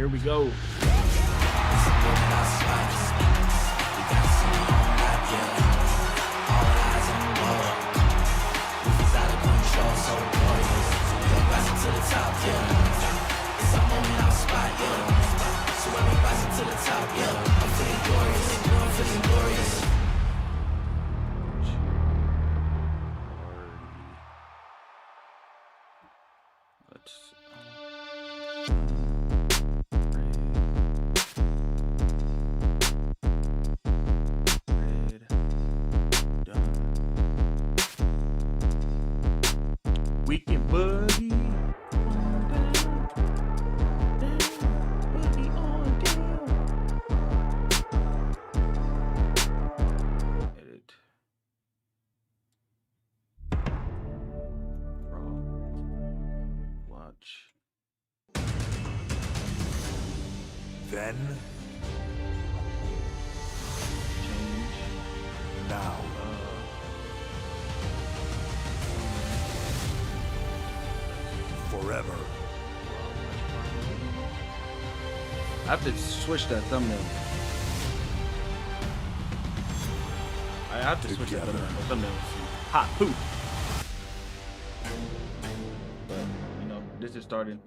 Here we go. Weekend buddy on down, buddy on down. Edit. Raw. Watch. Then. Change. Now. Forever. I have to switch that thumbnail. I have to switch that thumbnail. The thumbnail is hot poop. But, you know, this is starting.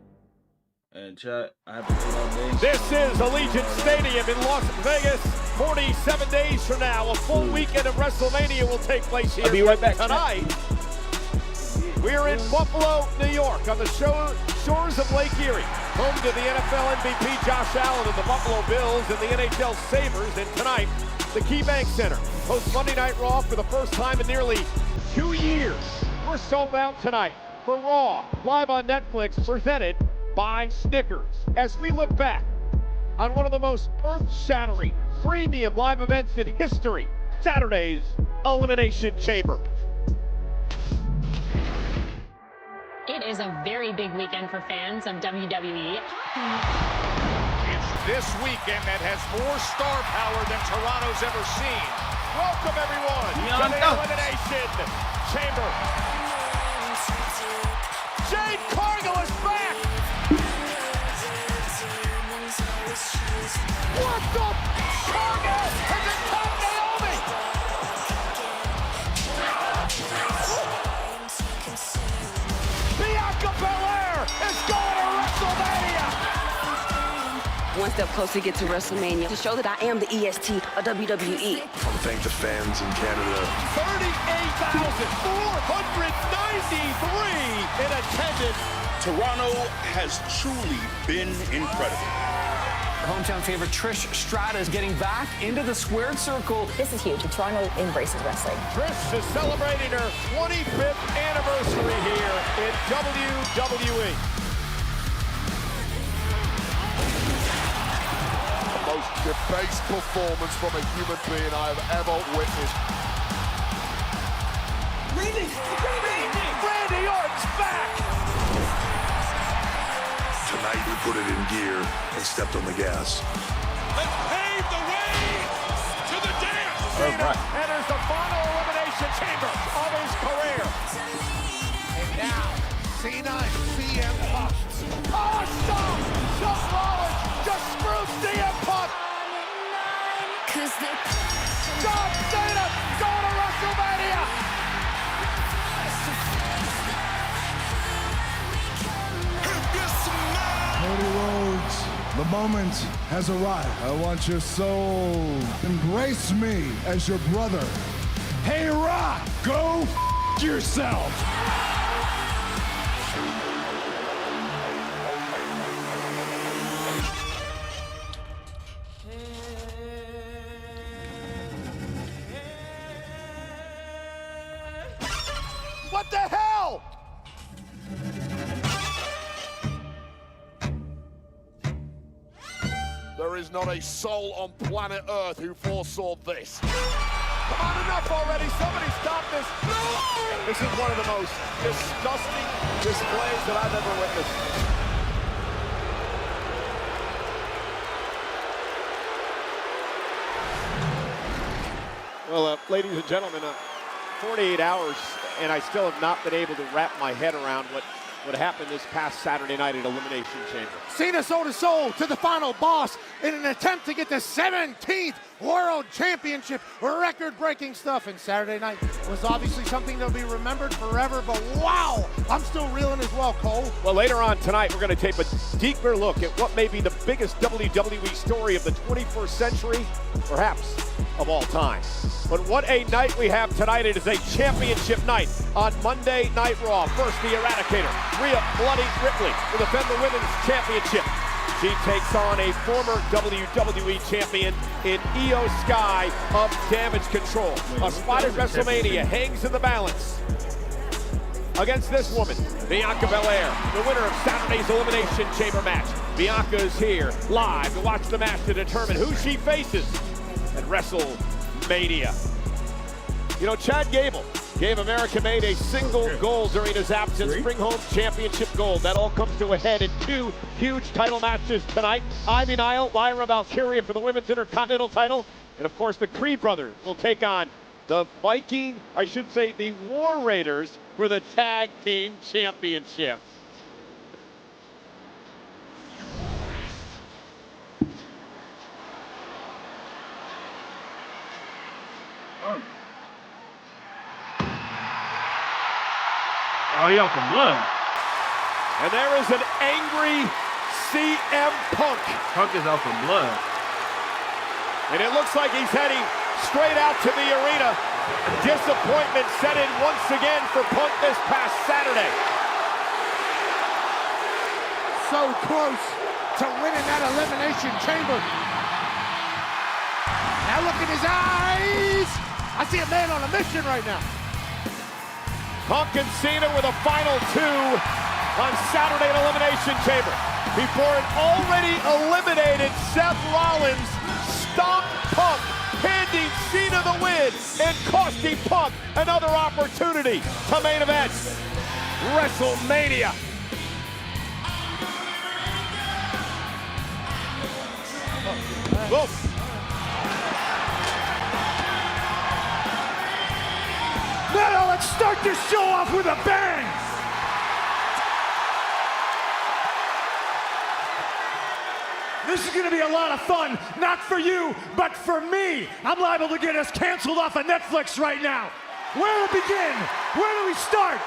And chat, I have to put all day. This is Allegiant Stadium in Las Vegas. 47 days from now, a full weekend of WrestleMania will take place here. I'll be right back tonight. We're in Buffalo, New York, on the shores of Lake Erie, home to the NFL MVP Josh Allen and the Buffalo Bills and the NHL Sabres. And tonight, the KeyBank Center hosts Monday Night Raw for the first time in nearly 2 years. We're sold out tonight for Raw, live on Netflix, presented by Snickers. As we look back on one of the most earth-shattering premium live events in history, Saturday's Elimination Chamber. It is a very big weekend for fans of WWE. It's this weekend that has more star power than Toronto's ever seen. Welcome, everyone, to the Elimination Chamber. Jade Cargill is back! What the? Cargill has attacked Naomi! Is going to WrestleMania! One step closer to get to WrestleMania to show that I am the EST of WWE. I want to thank the fans in Canada. 38,493 in attendance. Toronto has truly been incredible. Our hometown favorite Trish Stratus getting back into the squared circle. This is huge. Toronto embraces wrestling. Trish is celebrating her 25th anniversary here in WWE. The most debased performance from a human being I have ever witnessed. Randy Orton's back! Tonight we put it in gear and stepped on the gas. Let's pave the way to the dance! Cena enters the final elimination chamber of his career. And now, Cena and CM Punk. Oh, stop! Seth Rollins just screwed CM Punk! John Cena going to WrestleMania! Cody Rhodes, the moment has arrived. I want your soul. Embrace me as your brother. Hey, Rock, go yourself. What the hell? There is not a soul on planet Earth who foresaw this. Come on, enough already. Somebody stop this. No! This is one of the most disgusting displays that I've ever witnessed. Well, ladies and gentlemen, 48 hours, and I still have not been able to wrap my head around what what happened this past Saturday night at Elimination Chamber. Cena sold his soul to the final boss in an attempt to get the 17th World Championship, record-breaking stuff. And Saturday night was obviously something that'll be remembered forever, but wow, I'm still reeling as well, Cole. Well, later on tonight, we're going to take a deeper look at what may be the biggest WWE story of the 21st century, perhaps of all time. But what a night we have tonight. It is a championship night on Monday Night Raw. First, the Eradicator, Rhea Bloody Ripley, will defend the Women's Championship. She takes on a former WWE champion in Io Sky of Damage Control. A spot at WrestleMania hangs in the balance against this woman, Bianca Belair, the winner of Saturday's Elimination Chamber match. Bianca is here live to watch the match to determine who she faces at WrestleMania. You know, Chad Gable gave America-made a single goal during his absence, bring home championship gold. That all comes to a head in two huge title matches tonight. Ivy Nile, Lyra Valkyria for the Women's Intercontinental title. And of course, the Creed brothers will take on the Viking, I should say the War Raiders, for the Tag Team Championship. Oh, he out for blood. And there is an angry CM Punk. Punk is out for blood. And it looks like he's heading straight out to the arena. Disappointment set in once again for Punk this past Saturday. So close to winning that Elimination Chamber. Now look in his eyes. I see a man on a mission right now. Punk and Cena were the final two on Saturday at Elimination Chamber before an already eliminated Seth Rollins stomped Punk, handing Cena the win and costing Punk another opportunity to main event WrestleMania. Whoa. Now let's start this show off with a bang! This is gonna be a lot of fun, not for you, but for me. I'm liable to get us canceled off of Netflix right now. Where to begin? Where do we start?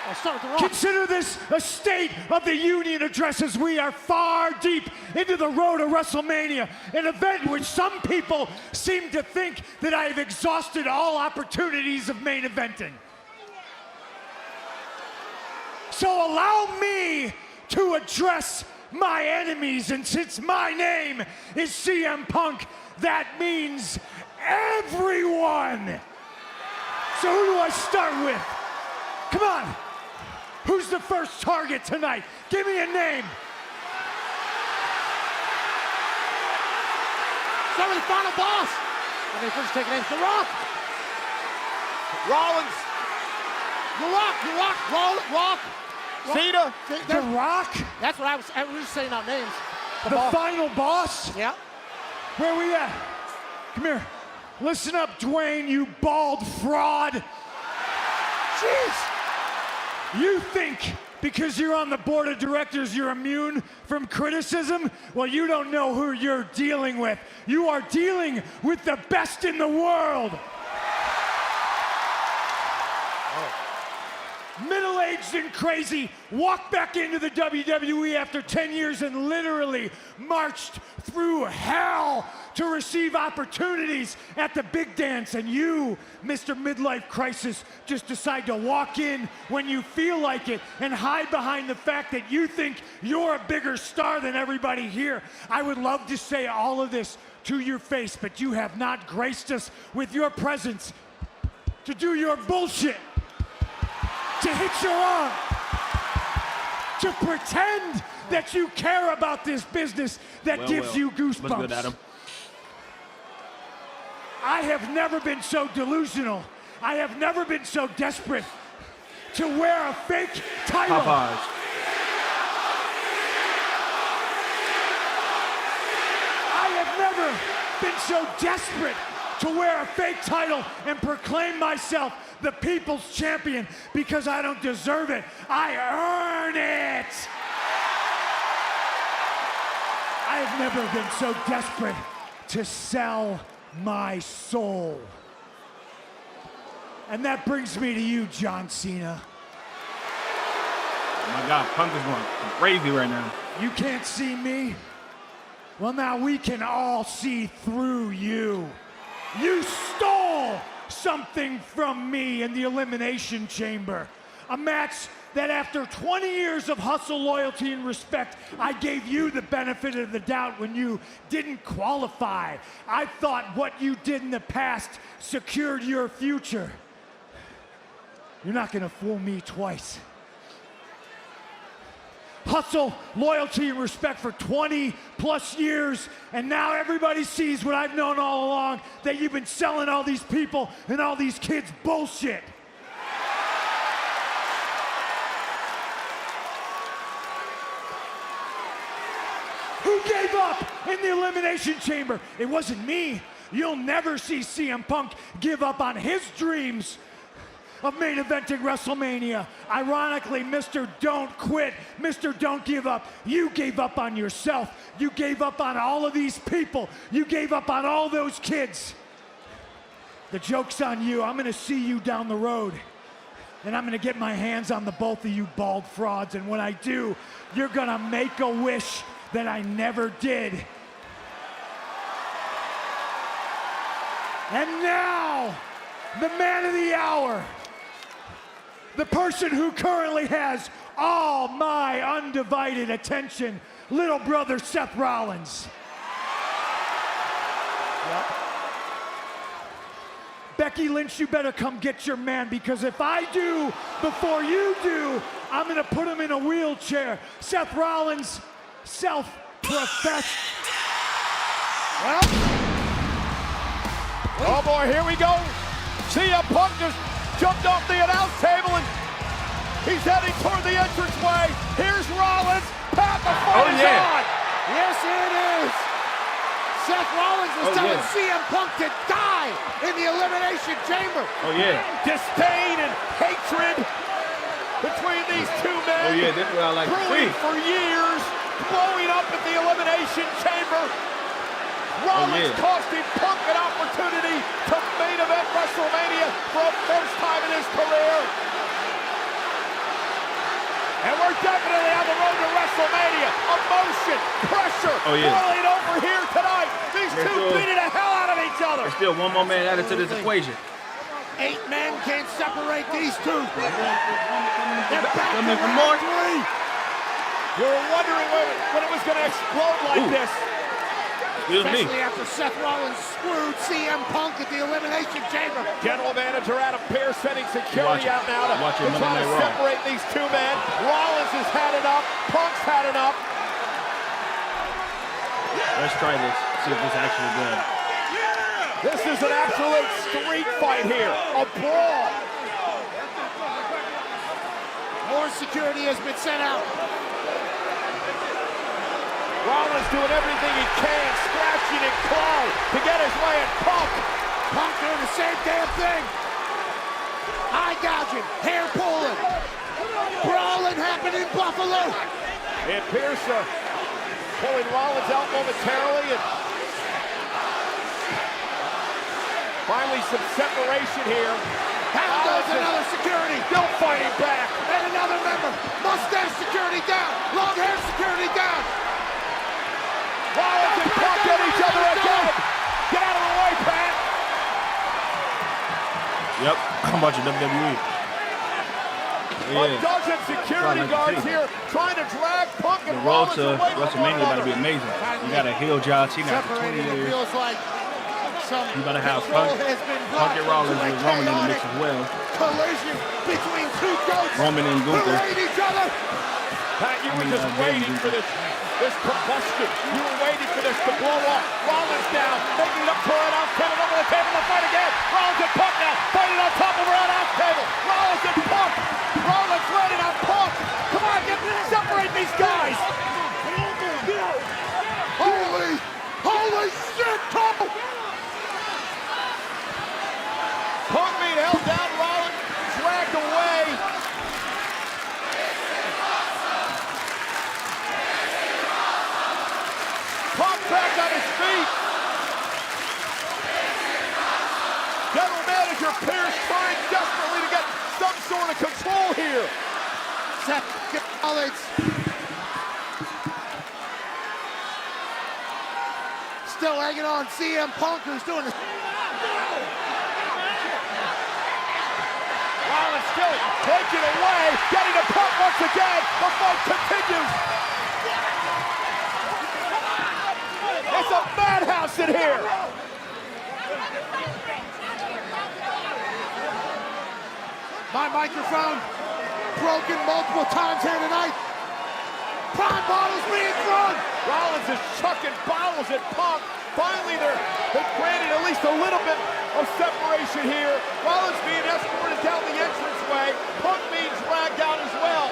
I'll start with the Rock. Consider this a State of the Union address as we are far deep into the road to WrestleMania, an event which some people seem to think that I have exhausted all opportunities of main eventing. So allow me to address my enemies, and since my name is CM Punk, that means everyone. So who do I start with? Come on. Who's the first target tonight? Give me a name. Start with the final boss. Let me first take names. The Rock. Rollins. Rock. Cena. The Rock? That's what I was just saying out names. The final boss? Yeah. Where we at? Come here. Listen up, Dwayne, you bald fraud. Jeez. You think because you're on the board of directors you're immune from criticism? Well, you don't know who you're dealing with. You are dealing with the best in the world. Middle-aged and crazy, walked back into the WWE after 10 years and literally marched through hell to receive opportunities at the big dance. And you, Mr. Midlife Crisis, just decide to walk in when you feel like it and hide behind the fact that you think you're a bigger star than everybody here. I would love to say all of this to your face, but you have not graced us with your presence to do your bullshit, to hit your arm, to pretend that you care about this business that gives you goosebumps. What's good, Adam? I have never been so delusional. I have never been so desperate to wear a fake title. Popeyes. I have never been so desperate to wear a fake title and proclaim myself the people's champion because I don't deserve it. I earn it. I have never been so desperate to sell my soul. And that brings me to you, John Cena. Oh my God, Punk is going crazy right now. You can't see me? Well, now we can all see through you. You stole something from me in the Elimination Chamber. A match that after 20 years of hustle, loyalty, and respect, I gave you the benefit of the doubt when you didn't qualify. I thought what you did in the past secured your future. You're not gonna fool me twice. Hustle, loyalty, and respect for 20 plus years, and now everybody sees what I've known all along, that you've been selling all these people and all these kids bullshit. Who gave up in the Elimination Chamber? It wasn't me. You'll never see CM Punk give up on his dreams of main eventing WrestleMania. Ironically, Mr. Don't Quit, Mr. Don't Give Up, you gave up on yourself. You gave up on all of these people. You gave up on all those kids. The joke's on you. I'm gonna see you down the road, and I'm gonna get my hands on the both of you bald frauds, and when I do, you're gonna make a wish that I never did. And now, the man of the hour, the person who currently has all my undivided attention, little brother Seth Rollins. Yep. Becky Lynch, you better come get your man, because if I do before you do, I'm gonna put him in a wheelchair. Seth Rollins, self-professed. Well, oh boy, here we go. CM Punk just jumped off the announce table and he's heading toward the entranceway. Here's Rollins. Pat the fight is on. Yes, it is. Seth Rollins was telling CM Punk to die in the Elimination Chamber. Oh yeah. Disdain and hatred between these two men. Oh yeah, this is what I like to see. Brewing for years, blowing up at the Elimination Chamber. Rollins costing Punk an opportunity to main event WrestleMania for the first time in his career. And we're definitely on the road to WrestleMania. Emotion, pressure, boiling over here tonight. These two beating the hell out of each other. There's still one more man added to this equation. 8 men can't separate these two. They're back Coming to for more. round 3. We were wondering when it was going to explode like this. Especially after Seth Rollins screwed CM Punk at the Elimination Chamber. General Manager Adam Pearce sending security out now to try to separate these two men. Rollins has had enough. Punk's had enough. Let's try this. See if this is actually good. This is an absolute street fight here. A brawl. More security has been sent out. Rollins doing everything he can, scratching and clawing to get his way at Punk. Punk doing the same damn thing. Eye gouging, hair pulling. Brawling happened in Buffalo. And Pearce pulling Rollins out momentarily, and finally some separation here. How does another security? Still fighting back. And another member. Mustache security down. Long hair security down. Rollins and Punk at each other again. Get out of the way, Pat. Yep, I'm watching WWE. A dozen security guards here trying to drag Punk and Rollins away from WrestleMania about to be amazing. You got a heel John Cena after 20 years. Feels like You got to have Punk and Rollins with Roman in the mix as well. Collision between two goats. Roman and Gunther. Each other. Pat, you were just waiting for this combustion. You were waiting for this to blow up. Rollins down, making it up to an out table, over the table to fight again. Rollins and Punk now, fighting on top of her out table. Rollins and Punk. Rollins landing on Punk. Come on, separate these guys. Holy shit, Tom! Punk being held down, Rollins appears trying desperately to get some sort of control here. Seth Rollins. Still hanging on CM Punk, who's doing this. Rollins still taking away, getting a Punk once again. The fight continues. It's a madhouse in here. My microphone broken multiple times here tonight. Prime bottles being thrown. Rollins is chucking bottles at Punk. Finally, they're granted at least a little bit of separation here. Rollins being escorted down the entranceway. Punk being dragged out as well.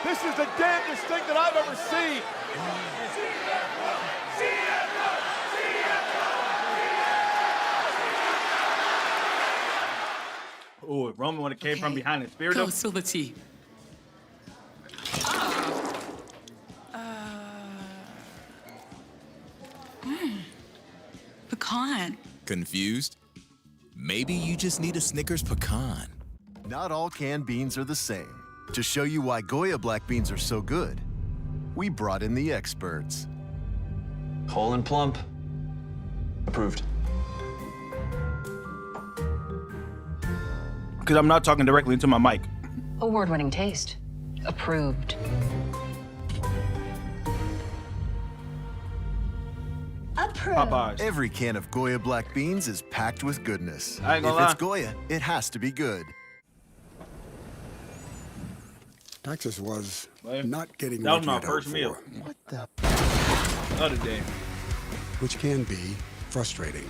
This is the damnedest thing that I've ever seen. Ooh, if Roman would have came from behind and speared him. Go, Silver T. Pecan. Confused? Maybe you just need a Snickers pecan. Not all canned beans are the same. To show you why Goya black beans are so good, we brought in the experts. Whole and plump. Approved. Because I'm not talking directly into my mic. Award-winning taste. Approved. Popeyes. Every can of Goya black beans is packed with goodness. I ain't gonna if lie. it's Goya, it has to be good. Texas was not getting That was what my you'd first hoped meal. for, What the? Other day. which can be frustrating.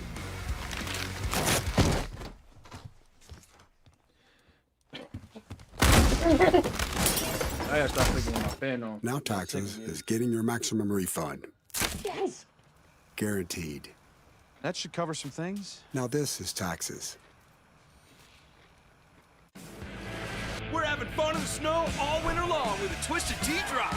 I gotta stop thinking with my fan on. Now Texas is getting your maximum refund. Yes. Guaranteed. That should cover some things. Now this is taxes. We're having fun in the snow all winter long with a Twisted Tea drop.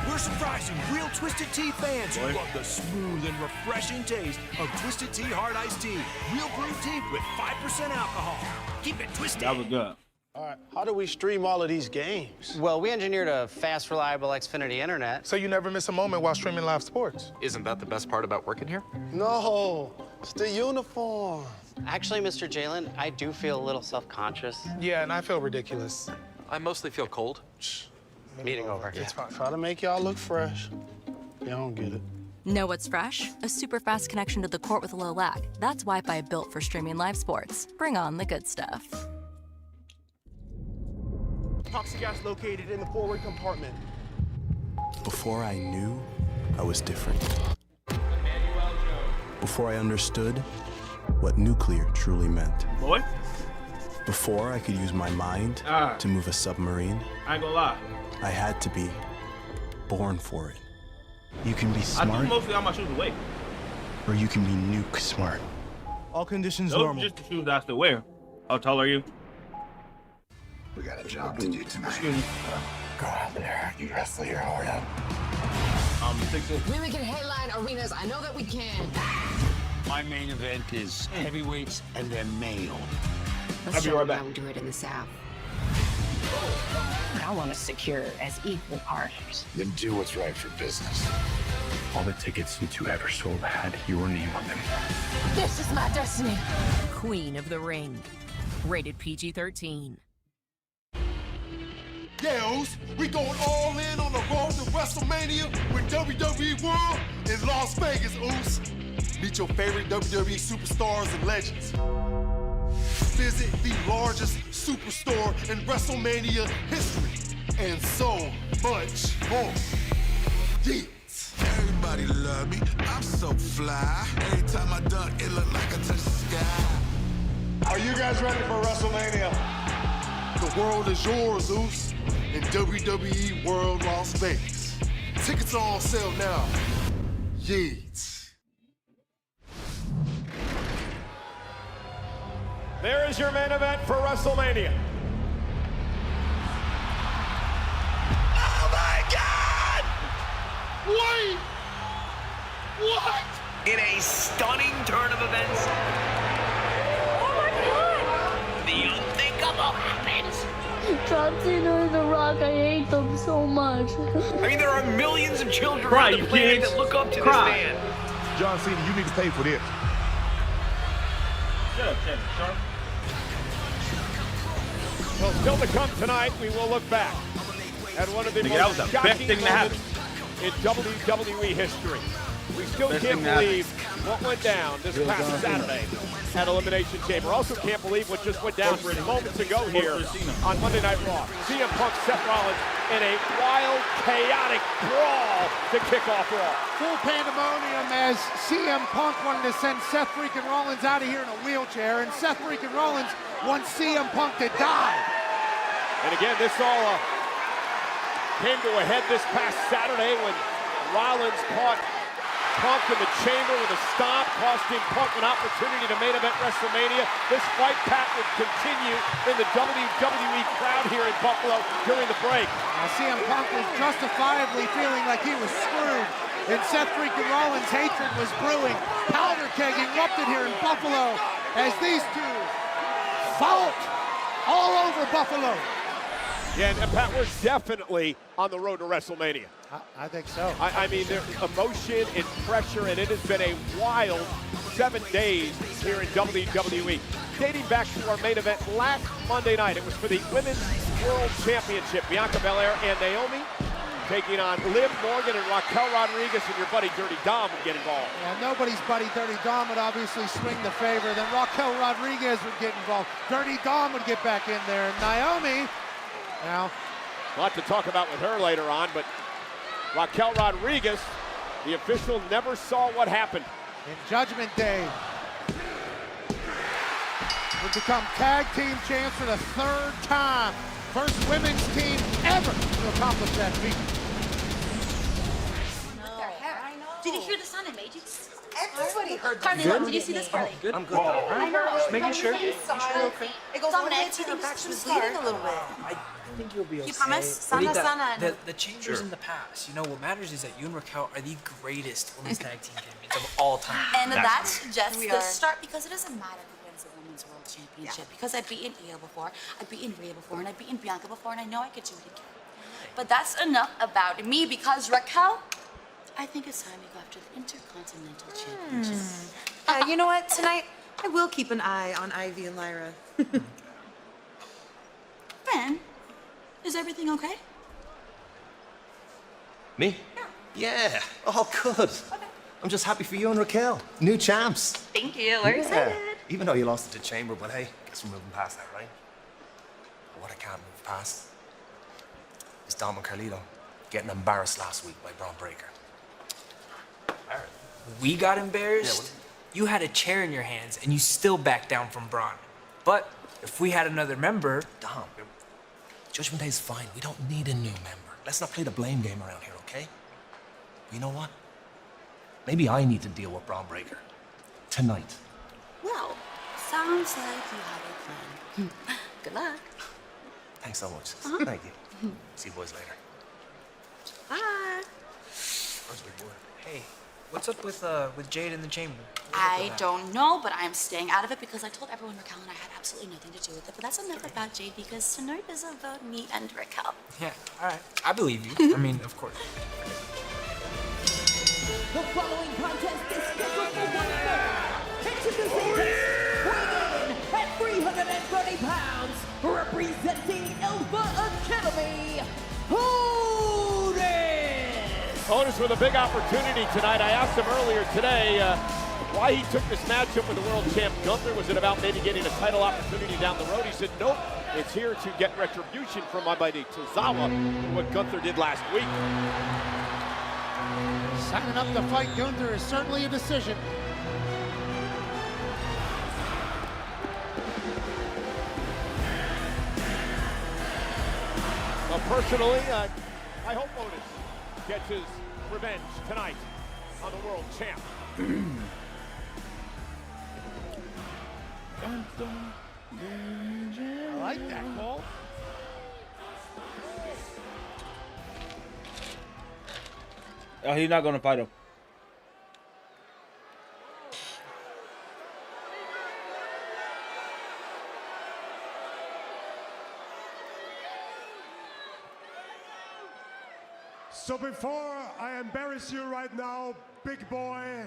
We're surprising real Twisted Tea fans who love the smooth and refreshing taste of Twisted Tea Hard Iced Tea. Real brewed tea with 5% alcohol. Keep it twisted. That was good. All right, how do we stream all of these games? Well, we engineered a fast, reliable Xfinity internet. So you never miss a moment while streaming live sports? Isn't that the best part about working here? No, it's the uniform. Actually, Mr. Jalen, I do feel a little self-conscious. Yeah, and I feel ridiculous. I mostly feel cold. Meeting over. It's fine. Try to make y'all look fresh. They don't get it. Know what's fresh? A super fast connection to the court with low lag. That's Wi-Fi built for streaming live sports. Bring on the good stuff. Toxic gas located in the forward compartment. Before I knew, I was different. Before I understood what nuclear truly meant. Boy? Before I could use my mind to move a submarine, I ain't gonna lie. I had to be born for it. You can be I smart, threw mostly all my shoes away. or you can be nuke smart. All conditions Those are normal. just the shoes I still wear. How tall are you? We got a job to do tonight. Excuse me. Go out there, you wrestle your heart out. 6'6". Women can headline arenas. I know that we can. My main event is heavyweights and they're male. Let's show them how we do it in the South. I want us secure as equal partners. Then do what's right for business. All the tickets you two ever sold had your name on them. This is my destiny. Queen of the Ring. Rated PG-13. Yeah, Oos, we going all in on the road to WrestleMania with WWE World in Las Vegas, Oos. Meet your favorite WWE superstars and legends. Visit the largest superstore in WrestleMania history, and so much more. Yeah. Everybody love me, I'm so fly. Every time I dunk, it look like I touch the sky. Are you guys ready for WrestleMania? The world is yours, Oos, in WWE World Las Vegas. Tickets are on sale now. Yeets. There is your main event for WrestleMania. Oh my God! Wait! What? In a stunning turn of events, John Cena and The Rock, I hate them so much. I mean, there are millions of children Cry, around the you planet kids. that look up to Cry. this man. John Cena, you need to pay for this. Shut up, Shannon Sharp. Well, still to come tonight, we will look back at one of the Nigga, that most was the best shocking thing to happen. moments in WWE history. We still Best can't thing to happen. believe what went down this past Saturday at Elimination Chamber. Also can't believe what just went down moments ago here on Monday Night Raw. CM Punk, Seth Rollins in a wild, chaotic brawl to kick off Raw. Full pandemonium as CM Punk wanted to send Seth freaking Rollins out of here in a wheelchair, and Seth freaking Rollins wants CM Punk to die. And again, this all came to a head this past Saturday when Rollins caught Punk in the chamber with a stomp, costing Punk an opportunity to main event WrestleMania. This fight, Pat, would continue in the WWE crowd here in Buffalo during the break. Now, CM Punk was justifiably feeling like he was screwed, and Seth freaking Rollins' hatred was brewing. Powder keg erupted here in Buffalo as these two fought all over Buffalo. Yeah, and Pat, we're definitely on the road to WrestleMania. I think so. I mean, there's emotion and pressure, and it has been a wild 7 days here in WWE. Dating back to our main event last Monday night, it was for the Women's World Championship. Bianca Belair and Naomi taking on Liv Morgan and Raquel Rodriguez, and your buddy Dirty Dom would get involved. Yeah, nobody's buddy Dirty Dom would obviously swing the favor. Then Raquel Rodriguez would get involved. Dirty Dom would get back in there. Naomi, now, a lot to talk about with her later on, but Raquel Rodriguez, the official, never saw what happened. in Judgment Day, would become tag team champs for the 3rd time. First women's team ever to accomplish that feat. Did you hear the sound it made you? Everybody heard Carly, that. did you see this, Carly? Good. I'm good. I know. Just making sure. It goes all the way to her back. She was bleeding a little bit. I think you'll be okay. You promise? Sana, Sana. The changes in the past. You know, what matters is that you and Raquel are the greatest women's tag team champions of all time. And that's just the start, because it doesn't matter who wins the Women's World Championship. Because I've beaten Io before, I've beaten Rhea before, and I've beaten Bianca before, and I know I could do it again. But that's enough about me, because Raquel, I think it's time we go after the Intercontinental Championship. You know what? Tonight, I will keep an eye on Ivy and Lyra. Ben, is everything okay? Me? Yeah. Oh, good. I'm just happy for you and Raquel. New champs. Thank you. We're excited. Even though you lost it to Chamber, but hey, guess we're moving past that, right? But what I can't move past is Dom and Carlito getting embarrassed last week by Braun Breaker. We got embarrassed. You had a chair in your hands, and you still backed down from Braun. But if we had another member, Dom, Judgment Day is fine. We don't need a new member. Let's not play the blame game around here, okay? You know what? Maybe I need to deal with Braun Breaker tonight. Well, sounds like you have a plan. Good luck. Thanks so much. Thank you. See you boys later. Bye. Where's the boy? hey, what's up with Jade in the chamber? I don't know, but I'm staying out of it because I told everyone Raquel and I had absolutely nothing to do with it. But that's enough about Jade, because tonight is about me and Raquel. Yeah, all right. I believe you. I mean, of course. The following contest is scheduled for one fall. Introducing weighing in at 330 pounds, representing Alpha Academy, Otis! Otis with a big opportunity tonight. I asked him earlier today why he took this matchup with the world champ Gunther. Was it about maybe getting a title opportunity down the road? He said, nope, it's here to get retribution from my buddy Tozawa for what Gunther did last week. Signing up to fight Gunther is certainly a decision. Well, personally, I hope Otis gets his revenge tonight on the world champ. I like that call. Oh, he's not gonna fight him. So before I embarrass you right now, big boy,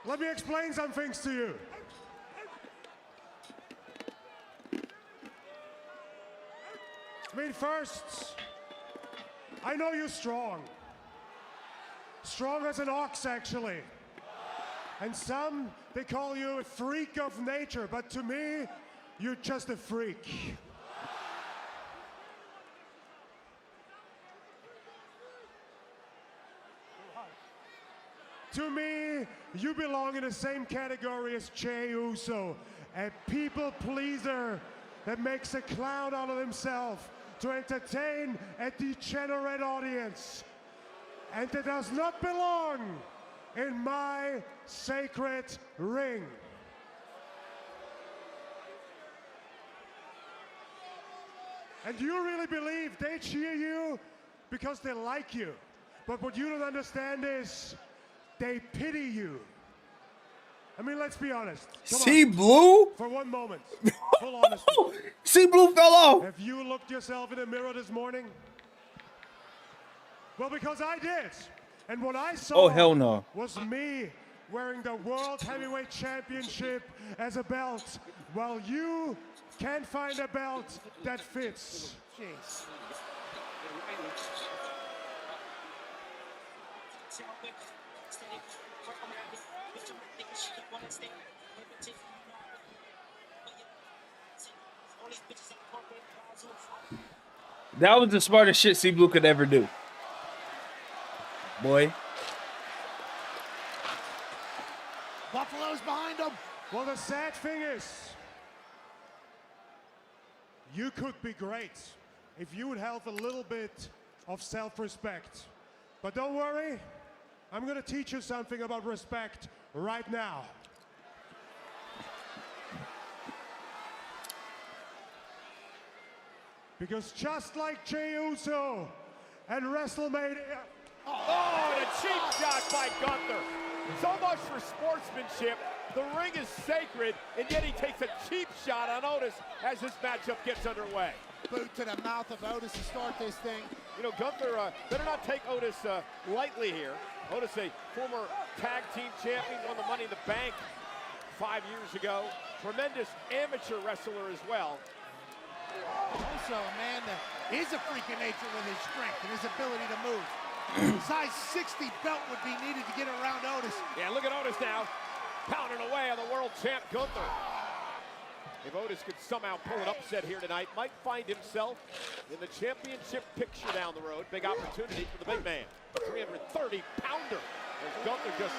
let me explain some things to you. I mean, first, I know you're strong. Strong as an ox, actually. And some, they call you a freak of nature, but to me, you're just a freak. To me, you belong in the same category as Jey Uso, a people pleaser that makes a clown out of himself to entertain a degenerate audience. And that does not belong in my sacred ring. And you really believe they cheer you because they like you. But what you don't understand is they pity you. I mean, let's be honest. See Blue? For one moment. Full honesty. See Blue fell off. Have you looked yourself in the mirror this morning? Well, because I did. And what I saw hell no. was me wearing the World Heavyweight Championship as a belt, while you can't find a belt that fits. Jeez. That was the smartest shit C Blue could ever do. Boy. Buffalo's behind him. Well, the sad thing is, you could be great if you would have a little bit of self-respect. But don't worry, I'm gonna teach you something about respect right now. Because just like Jey Uso and WrestleMania... Oh, and a cheap shot by Gunther. So much for sportsmanship. The ring is sacred, and yet he takes a cheap shot on Otis as this matchup gets underway. Boot to the mouth of Otis to start this thing. You know, Gunther better not take Otis lightly here. Otis, a former tag team champion, won the Money in the Bank 5 years ago. Tremendous amateur wrestler as well. Also a man that is a freak of nature with his strength and his ability to move. Size 60 belt would be needed to get around Otis. Yeah, look at Otis now, pounding away on the world champ Gunther. If Otis could somehow pull an upset here tonight, might find himself in the championship picture down the road. Big opportunity for the big man. 330-pounder. As Gunther just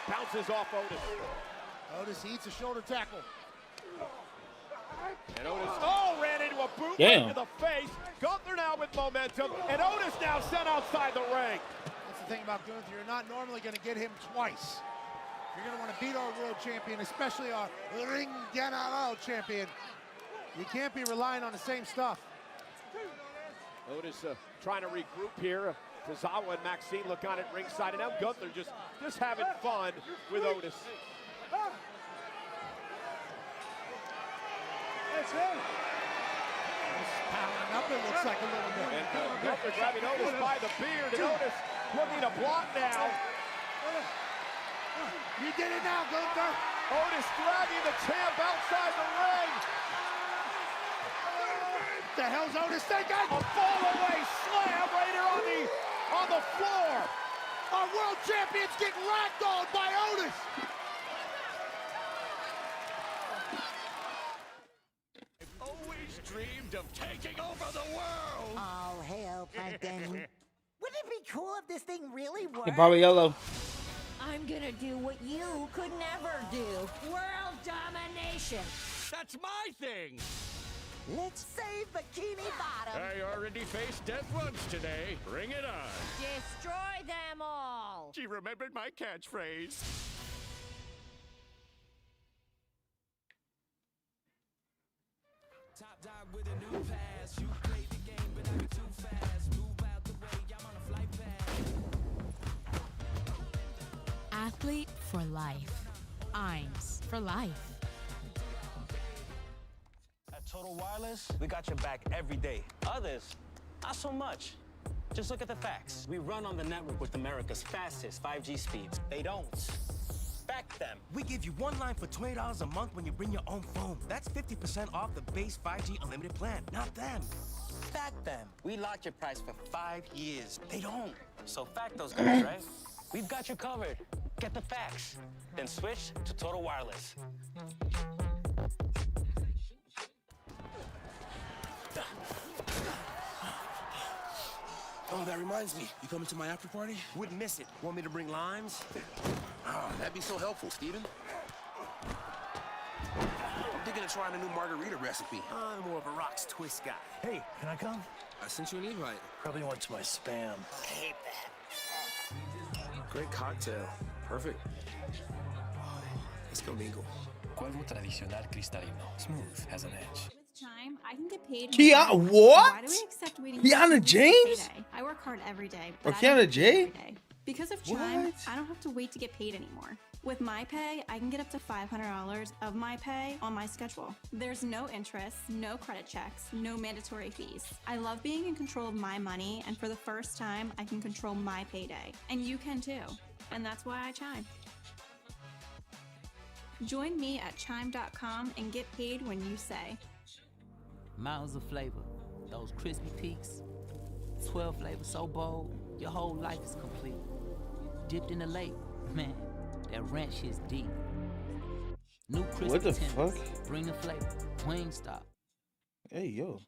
bounces off Otis. Otis eats a shoulder tackle. And Otis, ran into a boot Damn. right to the face. Gunther now with momentum, and Otis now sent outside the ring. That's the thing about Gunther, you're not normally going to get him twice. You're going to want to beat our world champion, especially our Ring General champion. You can't be relying on the same stuff. Otis trying to regroup here. Tozawa and Maxine look on at ringside, and now Gunther just having fun with Otis. That's it. Powering up, it looks like a little bit. And Gunther grabbing Otis by the beard, and Otis looking to block now. You did it now, Gunther. Otis dragging the champ outside the ring. What the hell's Otis thinking? A fall-away slam right here on the floor. Our world champion's getting ragdolled by Otis. Always dreamed of taking over the world. Oh, hell, Plankton. Wouldn't it be cool if this thing really worked? Hey, Bobby Yellow. I'm gonna do what you could never do. World domination. That's my thing. Let's save Bikini Bottom. I already faced death once today. Bring it on. Destroy them all. She remembered my catchphrase. Top dog with a new pass. You played the game, but I'm too fast. Move out the way, I'm on a flight path. Athlete for life. Eins for life. At Total Wireless, we got your back every day. Others, Not so much. Just look at the facts. We run on the network with America's fastest 5G speeds. They don't. Back them. We give you one line for $20 a month when you bring your own phone. That's 50% off the base 5G unlimited plan. Not them. Back them. We locked your price for 5 years. They don't. So fact those guys, right? We've got you covered. Get the facts. Then switch to Total Wireless. Oh, that reminds me. You coming to my after party? Wouldn't miss it. Want me to bring limes? Oh, that'd be so helpful, Steven. I'm thinking of trying a new margarita recipe. I'm more of a rocks twist guy. Hey, can I come? I sent you an invite. Probably went to my spam. I hate that. Great cocktail. Perfect. Let's go mingle. Cuervo tradicional cristalino. Smooth, has an edge. Chime, I can get paid. Kiana, what? Why do we accept waiting Kiana James? payday? I work hard every day. Or But I don't Kiana get J? paid every day. Because of Chime, What? I don't have to wait to get paid anymore. With my pay, I can get up to $500 of my pay on my schedule. There's no interest, no credit checks, no mandatory fees. I love being in control of my money, and for the first time, I can control my payday. And you can too. And that's why I Chime. Join me at chime.com and get paid when you say. Mountains of flavor, those crispy peaks, 12 flavors so bold, your whole life is complete. Dipped in the lake, man, that ranch is deep. New crispy What the tenders, fuck? bring the flavor, Wingstop. Hey, yo.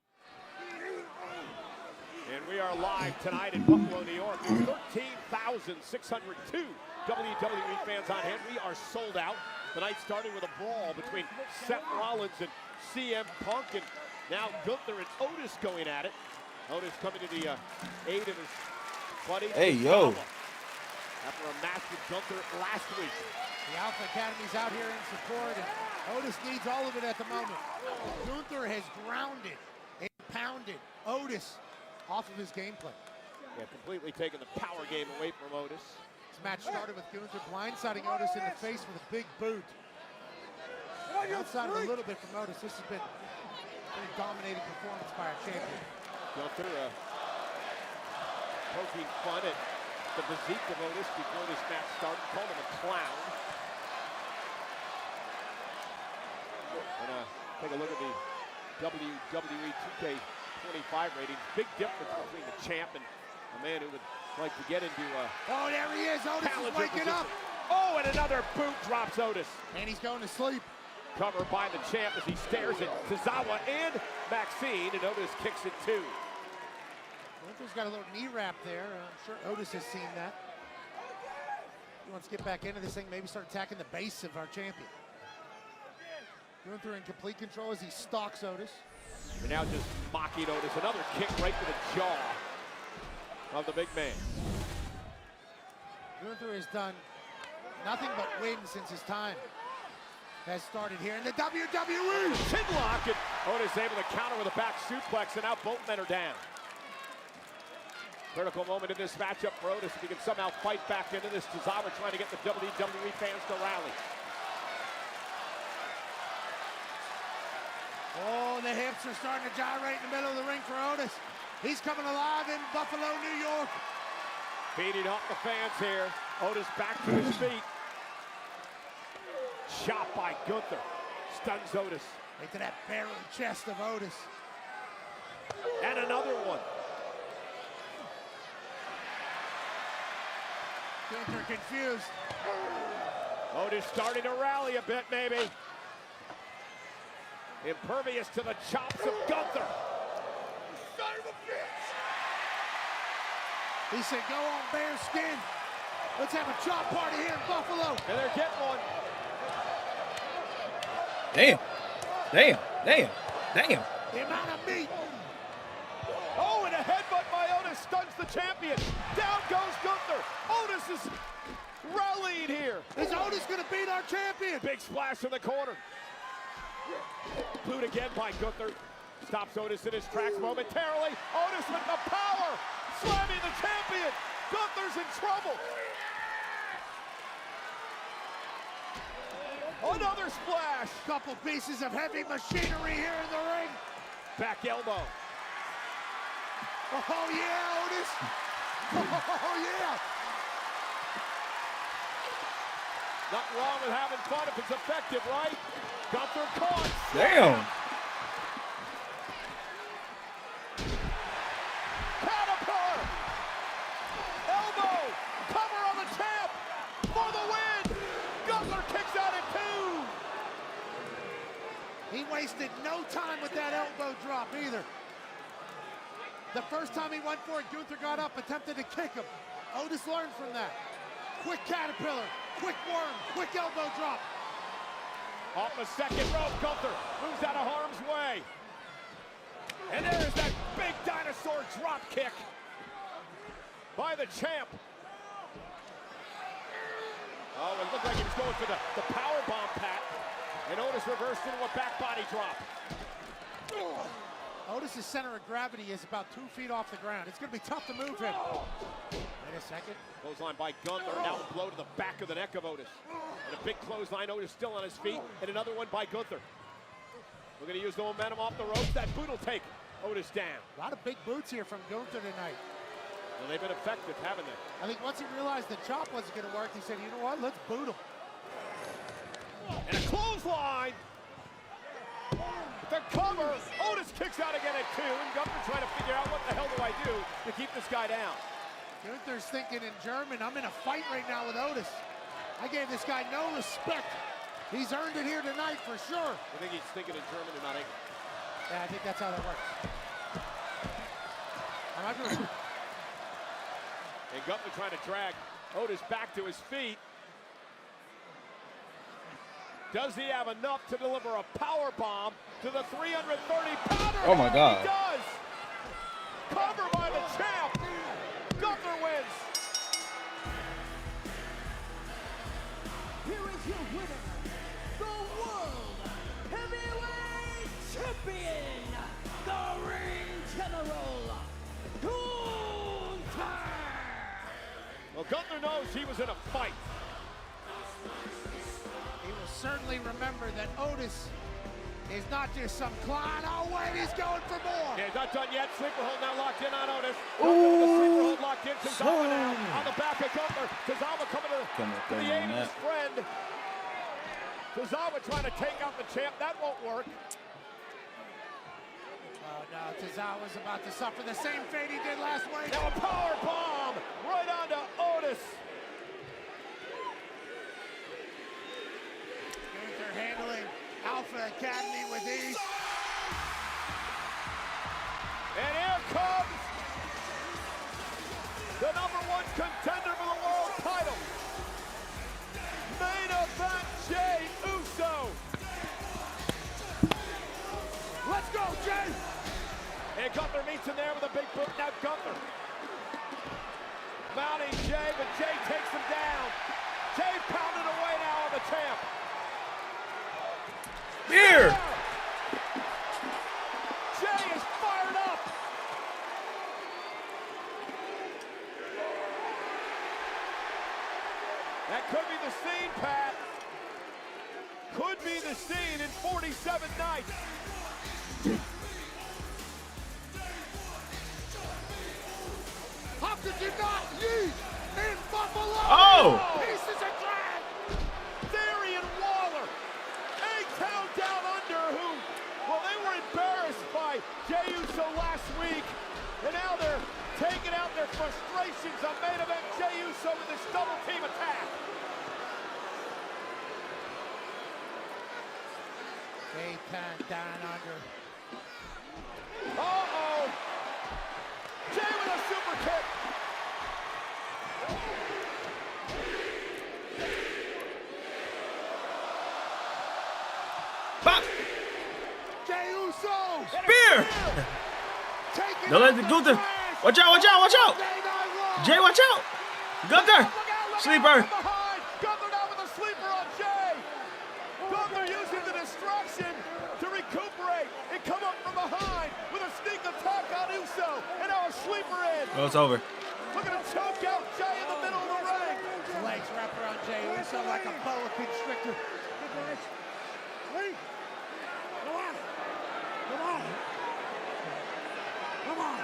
And we are live tonight in Buffalo, New York. There's 13,602 WWE fans on hand. We are sold out. The night starting with a brawl between Seth Rollins and CM Punk, and now Gunther and Otis going at it. Otis coming to the aid of his buddy. Hey, yo. After a match with Gunther last week. The Alpha Academy's out here in support, and Otis needs all of it at the moment. Gunther has grounded and pounded Otis off of his gameplay. Yeah, completely taking the power game away from Otis. This match started with Gunther blindsiding Otis in the face with a big boot. Outside of a little bit from Otis, this has been a very dominating performance by our champion. Gunther poking fun at the physique of Otis before this match started, called him a clown. And take a look at the WWE 2K25 ratings. Big difference between the champ and a man who would like to get into Oh, there he is. Otis is waking up. Oh, and another boot drops Otis. And he's going to sleep. Covered by the champ as he stares at Tozawa and Maxine, and Otis kicks it too. Gunther's got a little knee wrap there. I'm sure Otis has seen that. He wants to get back into this thing, maybe start attacking the base of our champion. Gunther in complete control as he stalks Otis. We're now just mocking Otis. Another kick right to the jaw of the big man. Gunther has done nothing but win since his time has started here in the WWE. Chinlock, and Otis able to counter with a back suplex, and now both men are down. Critical moment in this matchup for Otis. If he can somehow fight back into this, Tozawa trying to get the WWE fans to rally. Oh, the hips are starting to gyrate in the middle of the ring for Otis. He's coming alive in Buffalo, New York. Feeding off the fans here. Otis back to his feet. Shot by Gunther. Stuns Otis. Right to that barrel chest of Otis. And another one. Gunther confused. Otis starting to rally a bit, maybe. Impervious to the chops of Gunther. Son of a bitch! He said, go on bare skin. Let's have a chop party here in Buffalo. And they're getting one. Damn. Damn. Damn. Damn. The amount of meat. Oh, and a headbutt by Otis stuns the champion. Down goes Gunther. Otis is rallying here. Is Otis going to beat our champion? Big splash in the corner. Boot again by Gunther. Stops Otis in his tracks momentarily. Otis with the power. Slamming the champion. Gunther's in trouble. Another splash. Couple pieces of heavy machinery here in the ring. Back elbow. Oh, yeah, Otis. Oh, yeah. Nothing wrong with having fun if it's effective, right? Gunther caught. Damn. Caterpillar. Elbow. Cover on the champ for the win. Gunther kicks out at 2. He wasted no time with that elbow drop either. The first time he went for it, Gunther got up, attempted to kick him. Otis learned from that. Quick caterpillar, quick worm, quick elbow drop. Off the second rope, Gunther moves out of harm's way. And there's that big dinosaur drop kick by the champ. Oh, it looked like he was going for the power bomb, Pat. And Otis reversed into a back body drop. Otis' center of gravity is about 2 feet off the ground. It's going to be tough to move him. Wait a second. Clothesline by Gunther. Now a blow to the back of the neck of Otis. And a big clothesline. Otis still on his feet. And another one by Gunther. We're going to use the momentum off the ropes. That boot will take Otis down. A lot of big boots here from Gunther tonight. Well, they've been effective, haven't they? I think once he realized the chop wasn't going to work, he said, you know what, let's boot him. And a clothesline. The cover. Otis kicks out again at 2. And Gunther trying to figure out what the hell do I do to keep this guy down. Gunther's thinking in German, I'm in a fight right now with Otis. I gave this guy no respect. He's earned it here tonight for sure. I think he's thinking in German and not English. Yeah, I think that's how that works. I'm not gonna... And Gunther trying to drag Otis back to his feet. Does he have enough to deliver a power bomb to the 330-pounder? Oh my God. He does. Cover by the champ. Gunther wins. Here is your winner, the World Heavyweight Champion, the Ring General, Gunther. Well, Gunther knows he was in a fight. He will certainly remember that Otis is not just some clown. Oh, wait, he's going for more. Yeah, he's not done yet. Sleeper hold now locked in on Otis. Gunther with the sleeper hold locked in. Tozawa now on the back of Gunther. Tozawa coming to the aid of his friend. Tozawa trying to take out the champ. That won't work. Oh, no, Tozawa's about to suffer the same fate he did last week. Now a power bomb right onto Otis. Gunther handling Alpha Academy with ease. And here comes the #1 contender for the world title. Main event, Jey Uso. Let's go, Jey. And Gunther meets him there with a big boot. Now Gunther mounting Jey, but Jey takes him down. Jey pounded away now on the champ. Here. Jey is fired up. That could be the scene, Pat. Could be the scene in 47 nights. How could you not use in Buffalo? Oh! Pieces of trash! Theory and Waller. A-Town Down Under, who, well, they were embarrassed by Jey Uso last week. And now they're taking out their frustrations on main event Jey Uso with this double team attack. A-Town Down Under. Uh-oh. Jey with a super kick. Bop. Jey Uso! Spear. Don't let the Gunther. Watch out, watch out, watch out. Jey, watch out. Gunther. Sleeper. Gunther now with a sleeper on Jey. Gunther using the distraction to recuperate and come up from behind with a sneak attack on Uso. And now a sleeper in. Oh, it's over. Looking to choke out Jey in the middle of the ring. His legs wrapped around Jey Uso like a boa constrictor. Come on.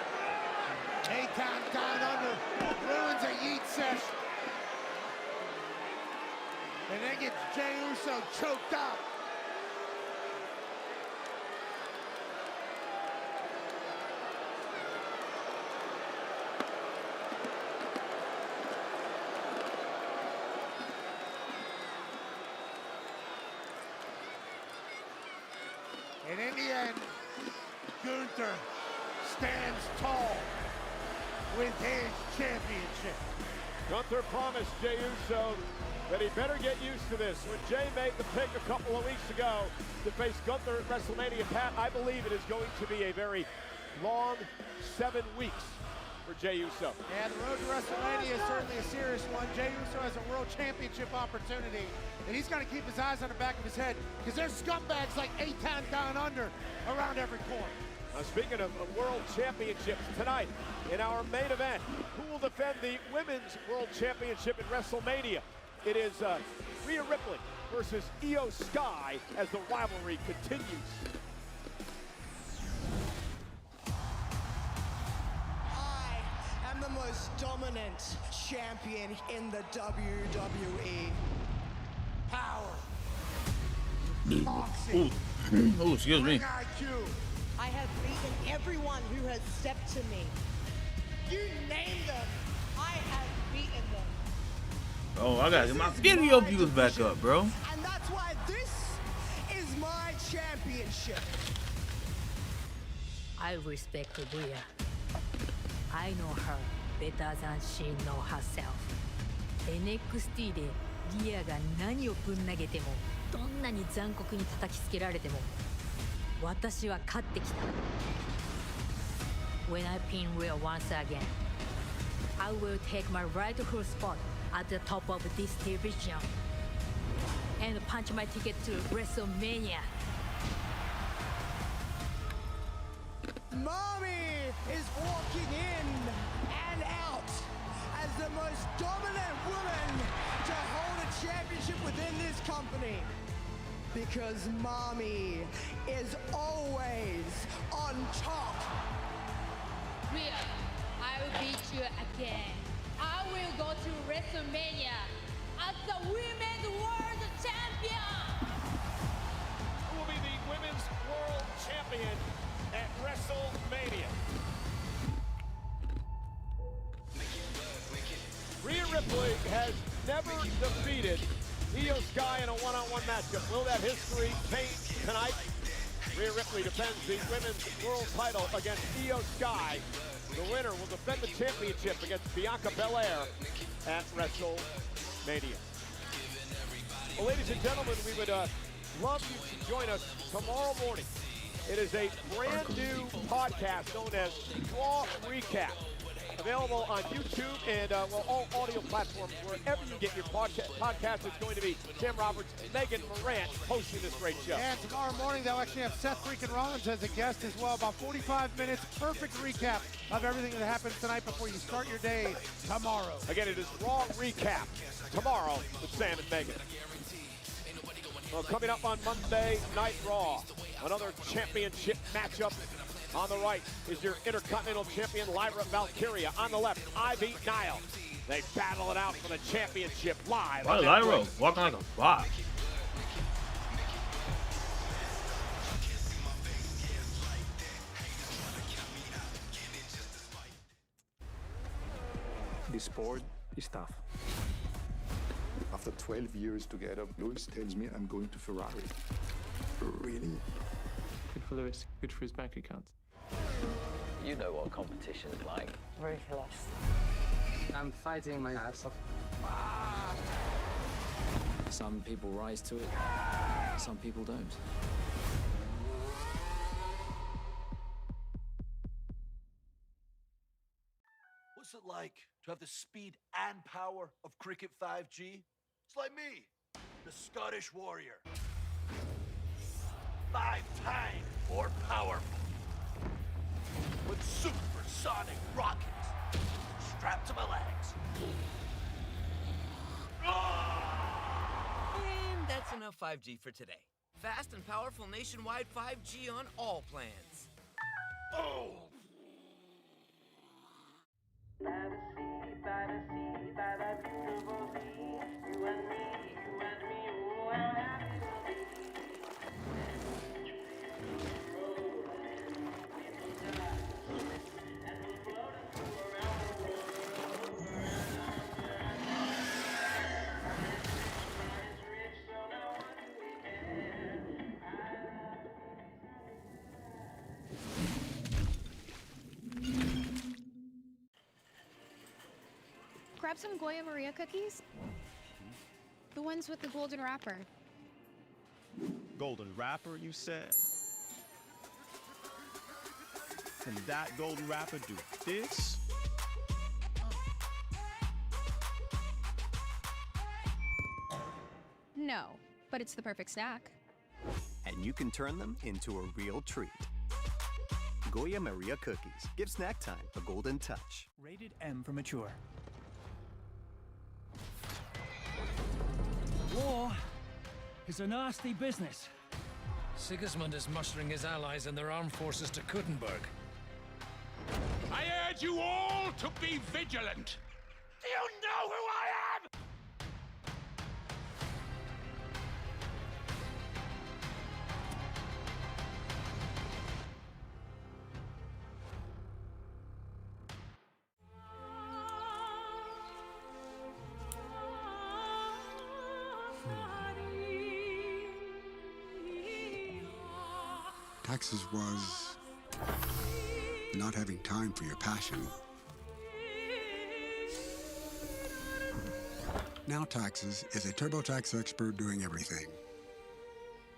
And in the end, Gunther stands tall with his championship. Gunther promised Jey Uso that he better get used to this. When Jey made the pick a couple of weeks ago to face Gunther at WrestleMania, Pat, I believe it is going to be a very long 7 weeks for Jey Uso. Yeah, the road to WrestleMania is certainly a serious one. Jey Uso has a world championship opportunity, and he's got to keep his eyes on the back of his head because there's scumbags like Eitan Down Under around every corner. Speaking of world championships, tonight in our main event, who will defend the women's world championship in WrestleMania? It is Rhea Ripley versus Io Sky as the rivalry continues. I am the most dominant champion in the WWE. Power. Ooh, excuse me. IQ. I have beaten everyone who has stepped to me. You name them, I have beaten them. Oh, I gotta get my video views back up, bro. And that's why this is my championship. I respect Rhea. I know her better than she know herself. NXT でリアが何をぶん投げても、どんなに残酷に叩きつけられても、私は勝ってきた。When I pin Rhea once again, I will take my rightful spot at the top of this division and punch my ticket to WrestleMania. Mommy is walking in and out as the most dominant woman to hold a championship within this company. Because Mommy is always on top. Rhea, I will beat you again. I will go to WrestleMania as the Women's World Champion. Who will be the Women's World Champion at WrestleMania? Rhea Ripley has never defeated Io Sky in a one-on-one matchup. Will that history change tonight? Rhea Ripley defends the Women's World title against Io Sky. The winner will defend the championship against Bianca Belair at WrestleMania. Well, ladies and gentlemen, we would love you to join us tomorrow morning. It is a brand new podcast known as Raw Recap. Available on YouTube and all audio platforms. Wherever you get your podcast, it's going to be Tim Roberts and Megan Morant hosting this great show. And tomorrow morning, they'll actually have Seth freaking Rollins as a guest as well. About 45 minutes, perfect recap of everything that happens tonight before you start your day tomorrow. Again, it is Raw Recap tomorrow with Sam and Megan. Well, coming up on Monday Night Raw, another championship matchup. On the right is your Intercontinental Champion, Lyra Valkyria. On the left, Ivy Nile. They battle it out for the championship live. Why Lyra walking like a boss? This sport is tough. After 12 years together, Lewis tells me I'm going to Ferrari. Really? Good for Lewis, good for his bank account. You know what competition is like. Ruthless. I'm fighting my ass off. Some people rise to it, some people don't. What's it like to have the speed and power of Cricket 5G? It's like me, the Scottish Warrior. 5 times more powerful. With supersonic rockets strapped to my legs. And that's enough 5G for today. Fast and powerful nationwide 5G on all plans. Oh! Grab some Goya Maria cookies. The ones with the golden wrapper. Golden wrapper, you said? Can that golden wrapper do this? No, but it's the perfect snack. And you can turn them into a real treat. Goya Maria cookies. Give snack time a golden touch. Rated M for mature. War is a nasty business. Sigismund is mustering his allies and their armed forces to Kuttenberg. I urge you all to be vigilant. Do you know who I am? Taxes was not having time for your passion. Now Taxes is a TurboTax expert doing everything,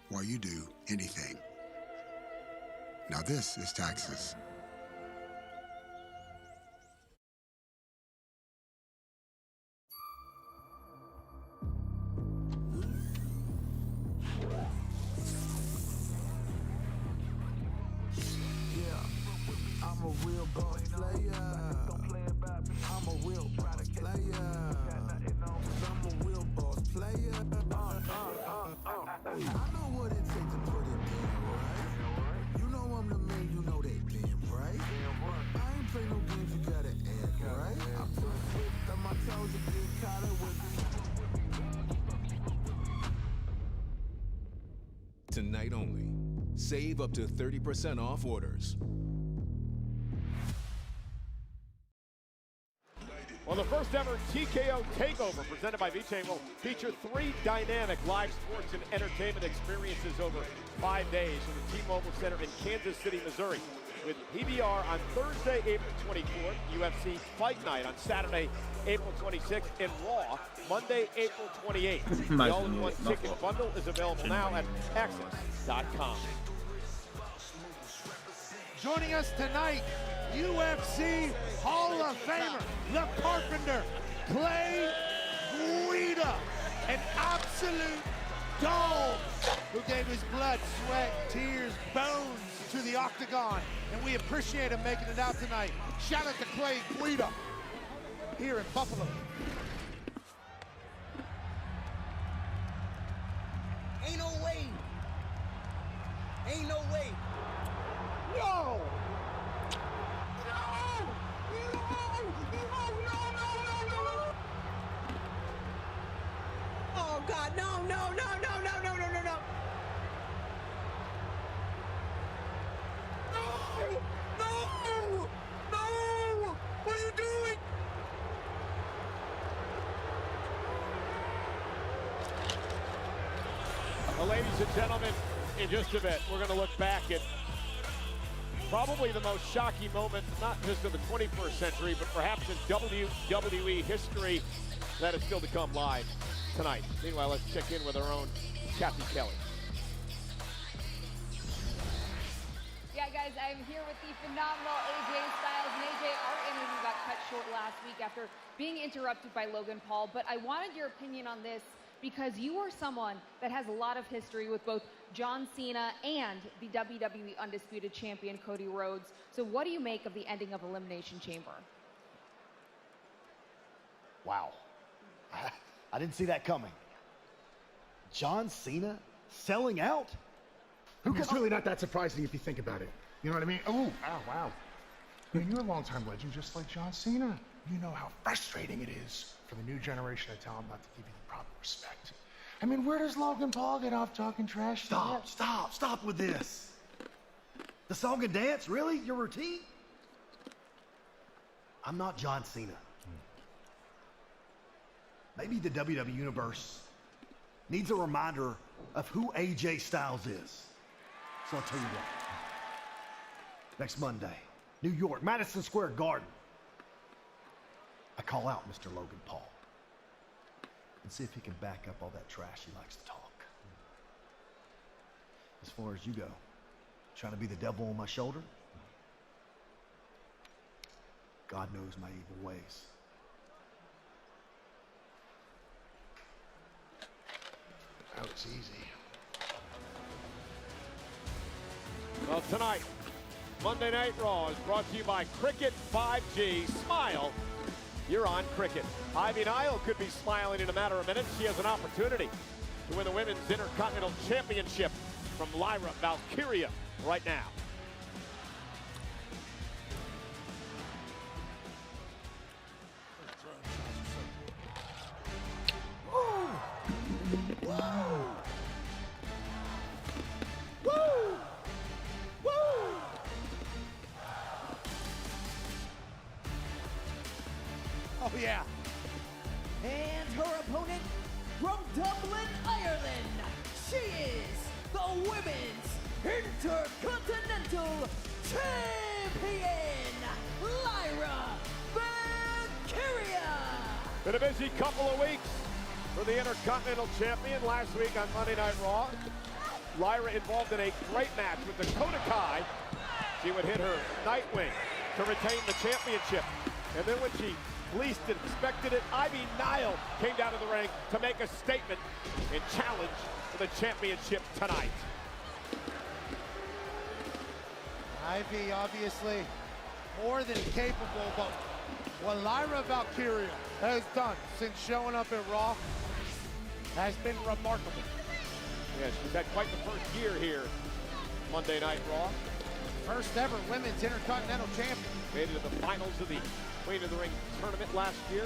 while you do anything. Now this is Taxes. I'm a real ball player. I'm a real ball player. I'm a real boss player. I know what it takes to put it down, right? You know I'm the man, you know that damn right. I ain't play no games, you gotta act, right? I put swift on my toes and get caught up with Tonight only. Save up to 30% off orders. Well, the first ever TKO Takeover presented by VJ will feature 3 dynamic live sports and entertainment experiences over 5 days from the T-Mobile Center in Kansas City, Missouri. With PBR on Thursday, April 24th, UFC Fight Night on Saturday, April 26th, and Raw, Monday, April 28th. The all-in-one ticket bundle is available now at access.com. Joining us tonight, UFC Hall of Famer, the Carpenter, Clay Guida, an absolute dog who gave his blood, sweat, tears, bones to the octagon, and we appreciate him making it out tonight. Shout out to Clay Guida here in Buffalo. Ain't no way. Ain't no way. No! Oh God, no, no, no, no, no, no, no, no, no. No! No! No! What are you doing? Well, ladies and gentlemen, in just a bit, we're going to look back at probably the most shocking moment, not just of the 21st century, but perhaps in WWE history that is still to come live tonight. Meanwhile, let's check in with our own Kathy Kelly. Yeah, guys, I'm here with the phenomenal AJ Styles. And AJ, our interview got cut short last week after being interrupted by Logan Paul, but I wanted your opinion on this because you are someone that has a lot of history with both John Cena and the WWE Undisputed Champion Cody Rhodes. So what do you make of the ending of Elimination Chamber? Wow. I didn't see that coming. John Cena selling out? It's really not that surprising if you think about it. You know what I mean? Oh, wow. I mean, you're a longtime legend just like John Cena. You know how frustrating it is for the new generation of talent not to give you the proper respect. I mean, where does Logan Paul get off talking trash? Stop with this. The song and dance, really? Your routine? I'm not John Cena. Maybe the WWE Universe needs a reminder of who AJ Styles is. So I'll tell you what. Next Monday, New York, Madison Square Garden. I call out Mr. Logan Paul and see if he can back up all that trash he likes to talk. As far as you go, trying to be the devil on my shoulder? God knows my evil ways. That was easy. Well, tonight, Monday Night Raw is brought to you by Cricket 5G. Smile, you're on Cricket. Ivy Nile could be smiling in a matter of minutes. She has an opportunity to win the Women's Intercontinental Championship from Lyra Valkyria right now. Oh, yeah. And her opponent from Dublin, Ireland, she is the Women's Intercontinental Champion, Lyra Valkyria. Been a busy couple of weeks for the Intercontinental Champion. Last week on Monday Night Raw, Lyra involved in a great match with Dakota Kai. She would hit her Nightwing to retain the championship. And then when she least expected it, Ivy Nile came down to the ring to make a statement and challenge for the championship tonight. Ivy obviously more than capable, but what Lyra Valkyria has done since showing up at Raw has been remarkable. Yeah, she's had quite the first year here, Monday Night Raw. First ever Women's Intercontinental Champion. Made it to the finals of the Queen of the Ring tournament last year.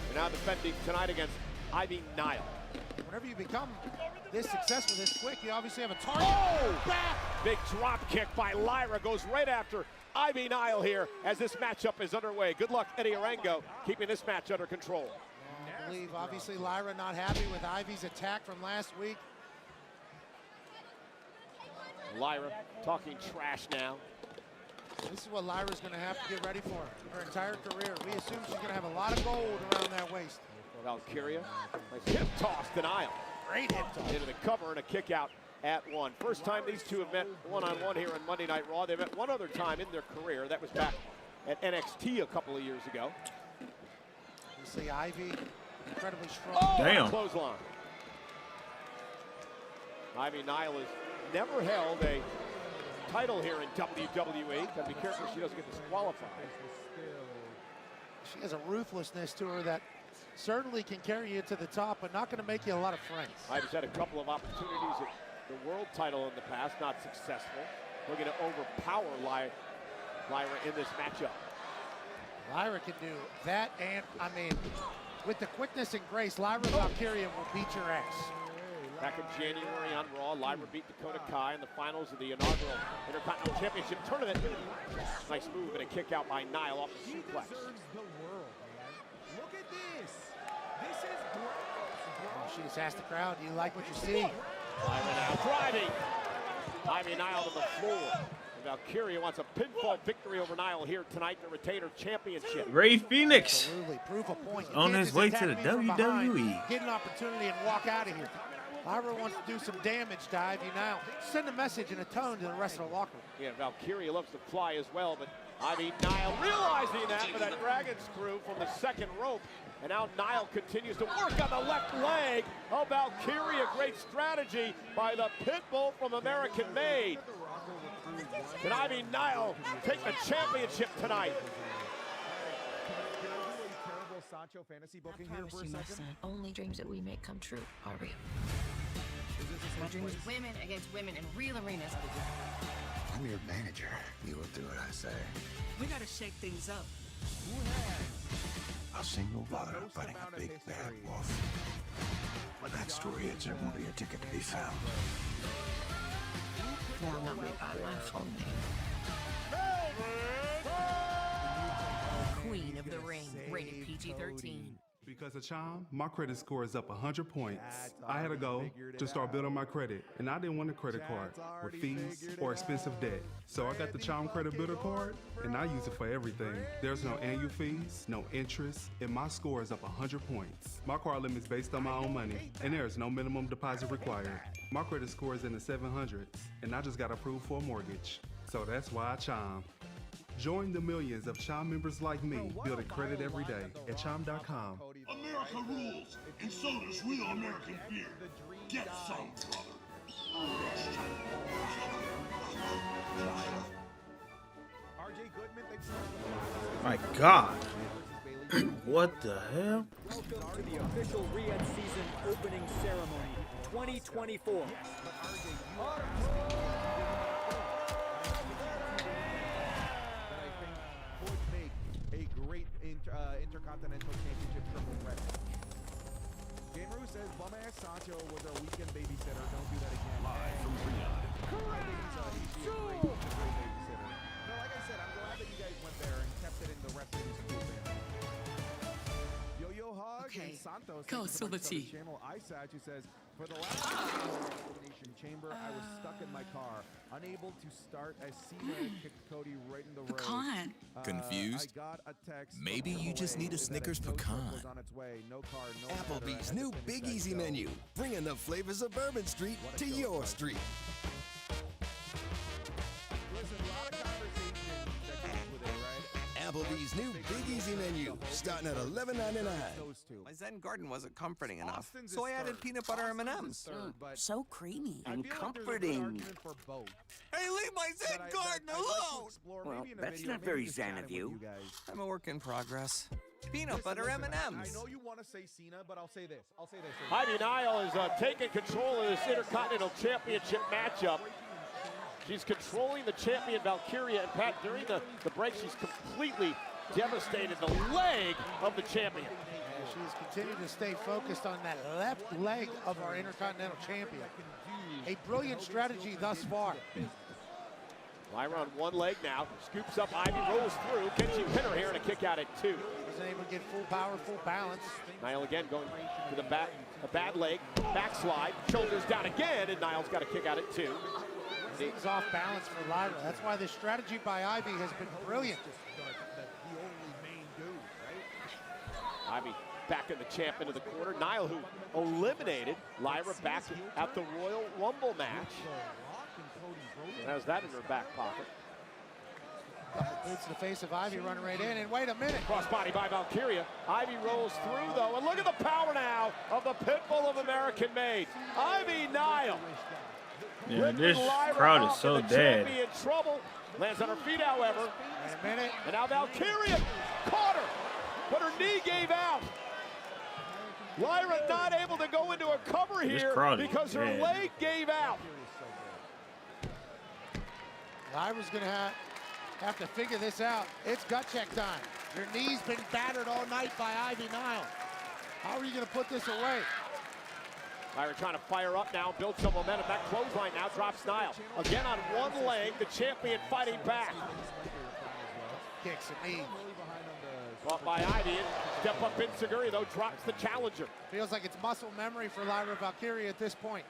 They're now defending tonight against Ivy Nile. Whenever you become this successful, this quick, you obviously have a target. Oh! Back! Big drop kick by Lyra goes right after Ivy Nile here as this matchup is underway. Good luck, Eddie Arango, keeping this match under control. I believe, obviously, Lyra not happy with Ivy's attack from last week. Lyra talking trash now. This is what Lyra's going to have to get ready for her entire career. We assume she's going to have a lot of gold around that waist. Valkyria, nice hip toss denial. Great hip toss. Into the cover and a kick out at one. First time these two have met one-on-one here on Monday Night Raw. They met one other time in their career. That was back at NXT a couple of years ago. You see Ivy, incredibly strong. Oh, damn. Clothesline. Ivy Nile has never held a title here in WWE. Gotta be careful she doesn't get disqualified. She has a ruthlessness to her that certainly can carry you to the top, but not going to make you a lot of friends. Ivy's had a couple of opportunities at the world title in the past, not successful. Looking to overpower Lyra in this matchup. Lyra can do that, and I mean, with the quickness and grace, Lyra Valkyria will beat your ass. Back in January on Raw, Lyra beat Dakota Kai in the finals of the inaugural Intercontinental Championship tournament. Nice move and a kick out by Nile off the suplex. Look at this. This is great. Oh, she just asked the crowd, do you like what you see? Lyra now driving. Ivy Nile to the floor. And Valkyria wants a pinfall victory over Nile here tonight to retain her championship. Ray Phoenix Absolutely, proof of point. on his way to the WWE. Get an opportunity and walk out of here. Lyra wants to do some damage to Ivy Nile. Send a message and a tone to the rest of the locker room. Yeah, Valkyria loves to fly as well, but Ivy Nile realizing that with that dragon screw from the second rope. And now Nile continues to work on the left leg. Oh, Valkyria, great strategy by the Pitbull from American Made. Can Ivy Nile take the championship tonight? Sancho fantasy I booking here promise for a you, my second. son, only dreams that we make come true are real. My dream is women against women in real arenas. I'm your manager. You will do what I say. We gotta shake things up. A single mother fighting a big bad wolf. When that story ends, there won't be a ticket to be found. Now I'm not made by my phone name. Queen of the Ring, rated PG-13. Because of Chime, my credit score is up 100 points. I had a goal to start building my credit, and I didn't want a credit card with fees or expensive debt. So I got the Chime Credit Builder card, and I use it for everything. There's no annual fees, no interest, and my score is up 100 points. My card limit is based on my own money, and there is no minimum deposit required. My credit score is in the 700s, and I just got approved for a mortgage. So that's why I Chime. Join the millions of Chime members like me building credit every day at Chime.com. America rules, and so does real American beer. Get some, brother. My God. What the hell? Welcome to the official Riyadh season opening ceremony 2024. Intercontinental Championship triple threat. Gameru says bum-ass Sancho was our weekend babysitter. Don't do that again. Live from Riyadh. He's a great babysitter. No, like I said, I'm glad that you guys went there and kept it in the referee's pool there. Yo-Yo Hog and Santos. Go, Silver T. Channel Isatch, who says, for the last elimination chamber, I was stuck in my car, unable to start as Cena kicked Cody right in the road. Pecan. Confused? I got a text. Maybe you just need a Snickers pecan. No car, no Applebee's new Big Easy menu, bringing the flavors of Bourbon Street to your street. Applebee's new Big Easy menu, starting at $11.99. My Zen garden wasn't comforting enough, so I added peanut butter M&Ms. So creamy and comforting. Hey, leave my Zen garden alone! Well, that's not very Zen of you. I'm a work in progress. Peanut butter M&Ms. I know you want to say Cena, but I'll say this. Ivy Nile is taking control of this Intercontinental Championship matchup. She's controlling the champion, Valkyria, and Pat, during the break, she's completely devastated the leg of the champion. Yeah, she's continued to stay focused on that left leg of our Intercontinental Champion. A brilliant strategy thus far. Lyra on one leg now, scoops up, Ivy rolls through. Can she pin her here and a kick out at 2? Wasn't able to get full power, full balance. Nile again going to the back, a bad leg, backslide, shoulders down again, and Nile's got a kick out at 2. Things off balance for Lyra. That's why this strategy by Ivy has been brilliant. Ivy back in the champ into the corner. Nile, who eliminated Lyra back at the Royal Rumble match. And has that in her back pocket. Boots in the face of Ivy, running right in, and wait a minute. Crossbody by Valkyria. Ivy rolls through, though, and look at the power now of the pitbull of American Made. Ivy Nile. Yeah, this crowd is so dead. In trouble. Lands on her feet, however. Wait a minute. And now Valkyria caught her, but her knee gave out. Lyra not able to go into a cover here because her leg gave out. Lyra's going to have to figure this out. It's gut check time. Your knee's been battered all night by Ivy Nile. How are you going to put this away? Lyra trying to fire up now, build some momentum. That clothesline now drops Nile. Again on one leg, the champion fighting back. Kicks and knee. Caught by Ivy. Step up in Seguri, though, drops the challenger. Feels like it's muscle memory for Lyra Valkyria at this point.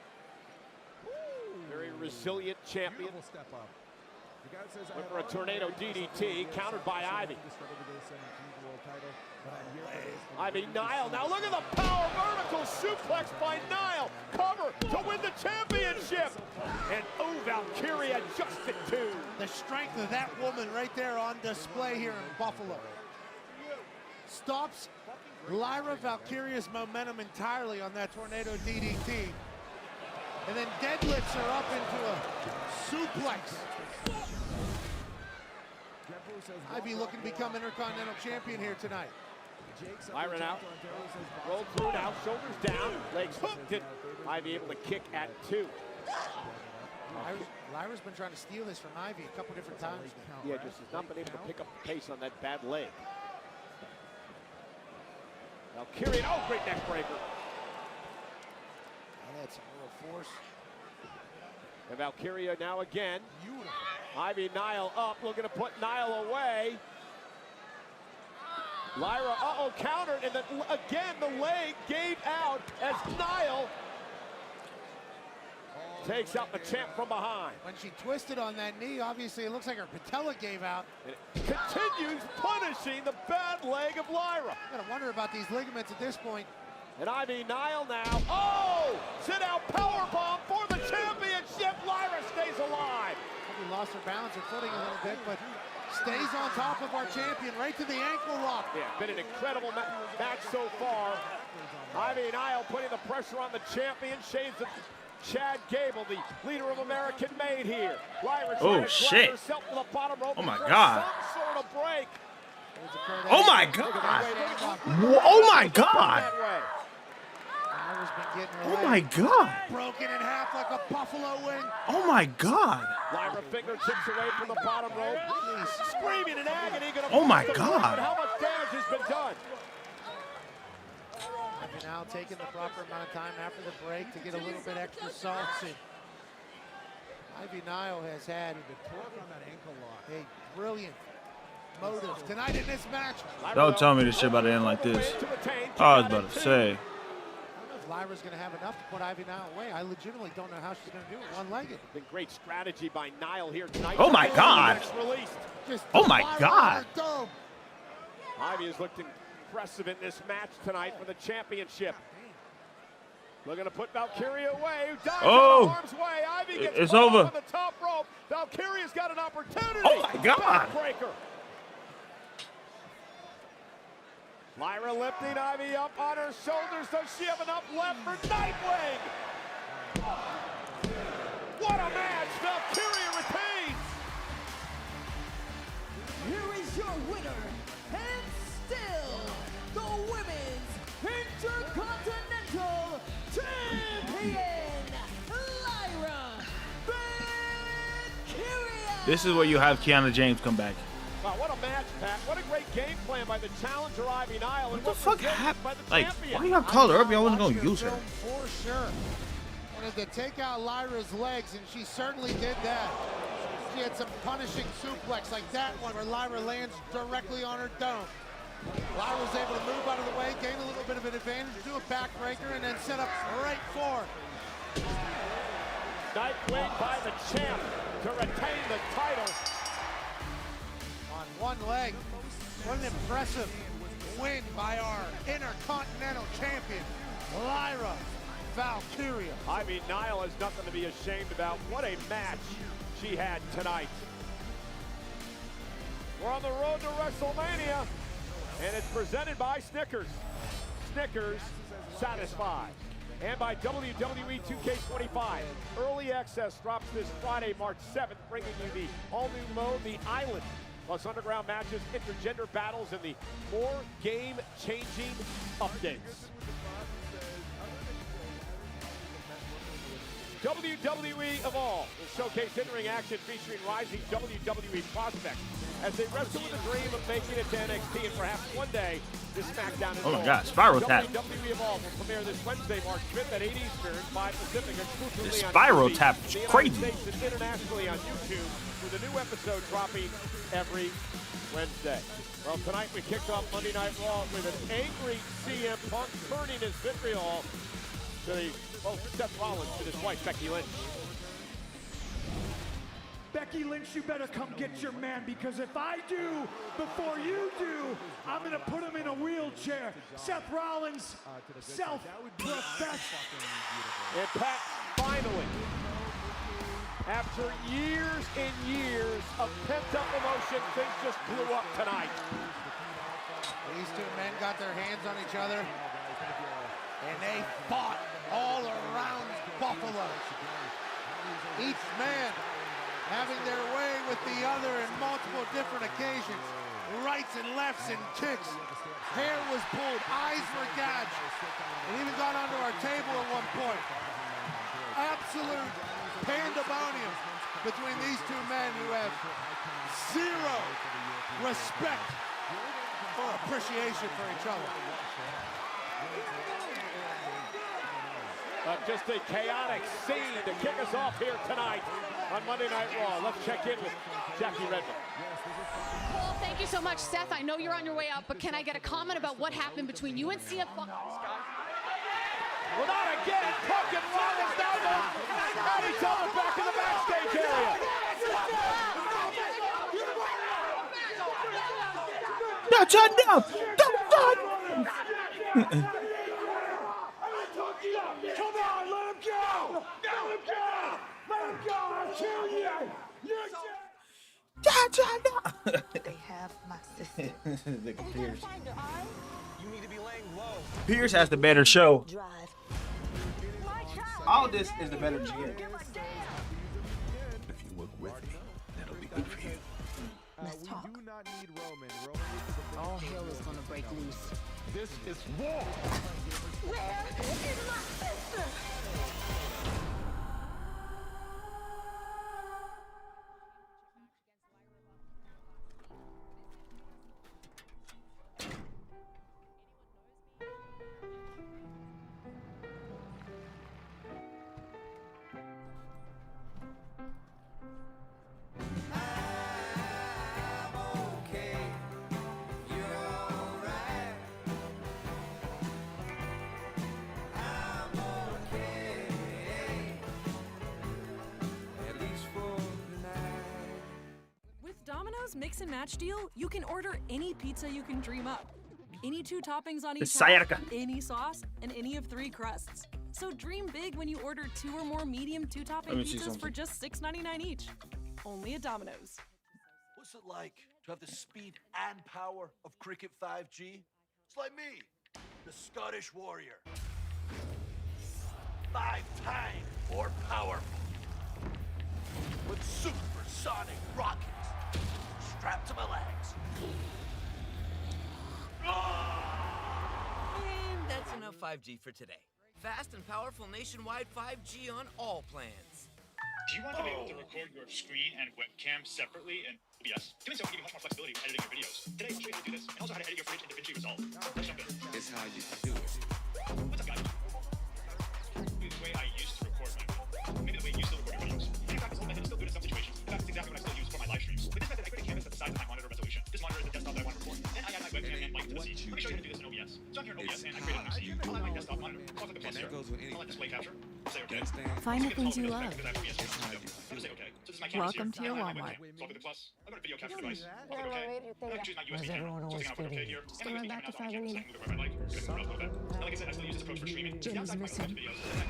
Very resilient champion. Step up. Went for a tornado DDT, countered by Ivy. Ivy Nile, now look at the power, vertical suplex by Nile. Cover to win the championship. And oh, Valkyria just at 2. The strength of that woman right there on display here in Buffalo. Stops Lyra Valkyria's momentum entirely on that tornado DDT. And then deadlifts her up into a suplex. Ivy looking to become Intercontinental Champion here tonight. Lyra now, rolled through now, shoulders down, legs hooked, and Ivy able to kick at 2. Lyra's been trying to steal this from Ivy a couple different times. Yeah, just has not been able to pick up the pace on that bad leg. Valkyria, oh, great neck breaker. That's some real force. And Valkyria now again. Ivy Nile up, looking to put Nile away. Lyra, countered, and then again the leg gave out as Niall takes out the champ from behind. When she twisted on that knee, obviously it looks like her patella gave out. And it continues punishing the bad leg of Lyra. Gotta wonder about these ligaments at this point. And Ivy Niall now. Oh! Sit-out powerbomb for the championship. Lyra stays alive. Maybe lost her balance, her footing a little bit, but stays on top of our champion, right to the ankle lock. Yeah, been an incredible match so far. Ivy Niall putting the pressure on the champion. Shades of Chad Gable, the leader of American Made here. Lyra oh, shit. Herself to the bottom rope. Oh, my God. Some sort of break. Oh, my God. Oh, my God. Oh, my God. Broken in half like a buffalo wing. Oh, my God. Lyra fingertips away from the bottom rope. Screaming in agony. Oh, my God. How much damage has been done? Now taking the proper amount of time after the break to get a little bit extra salts in. Ivy Niall has had a brilliant motive tonight in this match. Don't tell me this shit about to end like this. I was about to say. I don't know if Lyra's going to have enough to put Ivy Niall away. I legitimately don't know how she's going to do it one-legged. Been great strategy by Niall here tonight. Oh my God. Oh my God. Ivy has looked impressive in this match tonight for the championship. Looking to put Valkyria away. Dives oh, harm's way. Ivy gets it's over. On the top rope. Valkyria's got an opportunity. Oh my God. Backbreaker. Lyra lifting Ivy up on her shoulders. Does she have enough left for Nightwing? What a match. Valkyria retains. Here is your winner, and still the Women's Intercontinental Champion, Lyra Valkyria. This is where you have Kiana James come back. Wow, what a match, Pat. What a great game plan by the challenger, Ivy Niall. What the fuck happened? Like, why y'all called her up? Y'all wasn't going to use her. For sure. Wanted to take out Lyra's legs, and she certainly did that. She had some punishing suplex like that one where Lyra lands directly on her dome. Lyra was able to move out of the way, gain a little bit of an advantage, do a backbreaker, and then set up right for Nightwing by the champ to retain the title. On one leg. What an impressive win by our Intercontinental Champion, Lyra Valkyria. Ivy Niall has nothing to be ashamed about. What a match she had tonight. We're on the road to WrestleMania, and it's presented by Snickers. Snickers satisfies. And by WWE 2K25. Early access drops this Friday, March 7th, bringing you the all-new mode, The Island, plus underground matches, intergender battles, and the more game-changing updates. WWE Evolve will showcase in-ring action featuring rising WWE prospects as they wrestle with the dream of making it to NXT and perhaps one day to SmackDown. Oh my God, Spiral Tap. WWE Evolve will premiere this Wednesday, March 5th at 8 Eastern, 5 Pacific, exclusively The on Spiral TV, Tap is the crazy. United States and internationally on YouTube, with a new episode dropping every Wednesday. Well, tonight we kicked off Monday Night Raw with an angry CM Punk turning his vitriol to the Seth Rollins and his wife, Becky Lynch. Becky Lynch, you better come get your man, because if I do before you do, I'm going to put him in a wheelchair. Seth Rollins, self-professed. And Pat, finally, after years and years of pent-up emotion, things just blew up tonight. These two men got their hands on each other, and they fought all around Buffalo. Each man having their way with the other in multiple different occasions. Rights and lefts and kicks. Hair was pulled, eyes were gouged. It even got onto our table at one point. Absolute pandemonium between these two men who have zero respect or appreciation for each other. Just a chaotic scene to kick us off here tonight on Monday Night Raw. Let's check in with Jackie Redmond. Well, thank you so much, Seth. I know you're on your way out, but can I get a comment about what happened between you and CF? Well, not again. Puck and Rollins down there. And he's on it back in the backstage area. No, John, no. Don't. Come on, let him go! Let him go! Let him go! I'll kill you! John, no. They have my sister. Look at Pierce. You need to be laying low. Pierce has the better show. All this is the better GM. If you work with me, that'll be good for you. Let's talk. We do not need Roman. All hell is gonna break loose. This is war. Where is my sister? Domino's Mix and Match deal, you can order any pizza you can dream up. Any 2 toppings on each Sayaka. half, any sauce, and any of 3 crusts. So dream big when you order 2 or more medium 2-topping pizzas for just $6.99 each. Only at Domino's. What's it like to have the speed and power of Cricket 5G? It's like me, the Scottish Warrior. 5 times more powerful. With supersonic rockets strapped to my legs. And that's enough 5G for today. Fast and powerful nationwide 5G on all plans. Do you want to be able to record your screen and webcam separately in OBS? Doing so will give you much more flexibility when editing your videos. Today, I'll show you how to do this, and also how to edit your footage into DaVinci Resolve. Let's jump in. It's how you do it. What's up, guys? The way I used to record my videos. Maybe the way you still record your videos. In practice, the method is still good in some situations. In fact, it's exactly what I still use for my live streams. With this method, I create a canvas that's the size of my monitor resolution. This monitor is the desktop that I want to record. Then I add my webcam and mic to the scene. Let me show you how to do this in OBS. So I'm here in OBS, and I create a new scene. I'll add my desktop monitor. I'll click the plus here. I'll add display capture. Say okay. Find the things you love. Say okay. So this is my canvas Welcome here. to your I'll add my Walmart. webcam. So I'll click the plus. I'll go to video capture device. I'll click okay. And I can choose my USB camera. So I can put okay here. And my USB camera now is on my campus. I can move it wherever I like. Go ahead and browse a little bit. And like I said, I still use this approach for streaming. The downside of my videos is that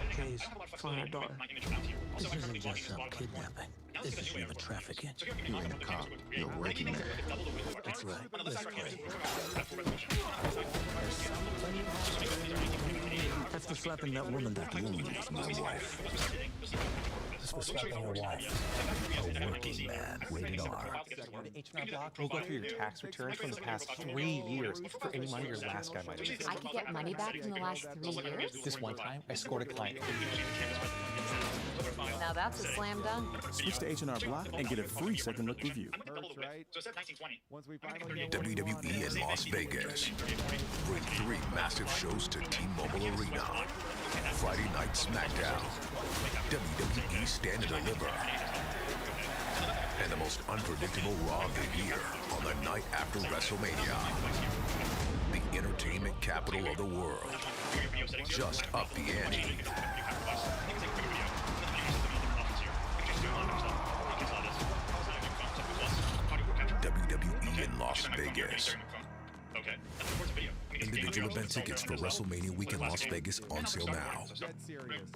Please, I don't have a lot of find our flexibility daughter. with my image around here. Also, This I'm isn't currently vlogging just this a some lot of kidnapping. Now This let's is look at the new way human of recording trafficking. videos. So here I'm You're gonna in a car. create. You're working And there. double the width of our That's camera. right. On the left Let's side of our play. canvas, we're at full resolution. On the right side, That's for slapping that woman. That woman is my wife. That's for slapping your wife. A working man. Rated R. H&R Block will go through your tax returns from the past 3 years for any money your last guy might have made. I could get money back from the last 3 years? This one time, I scored a client. Now that's a slam dunk. Switch to H&R Block and get a free second look review. WWE in Las Vegas. Bring 3 massive shows to T-Mobile Arena. Friday Night SmackDown. WWE Stand and Deliver. And the most unpredictable Raw of the year on the night after WrestleMania. The entertainment capital of the world. Just up the ante. WWE in Las Vegas. Individual event tickets for WrestleMania Week in Las Vegas on sale now. Dead serious.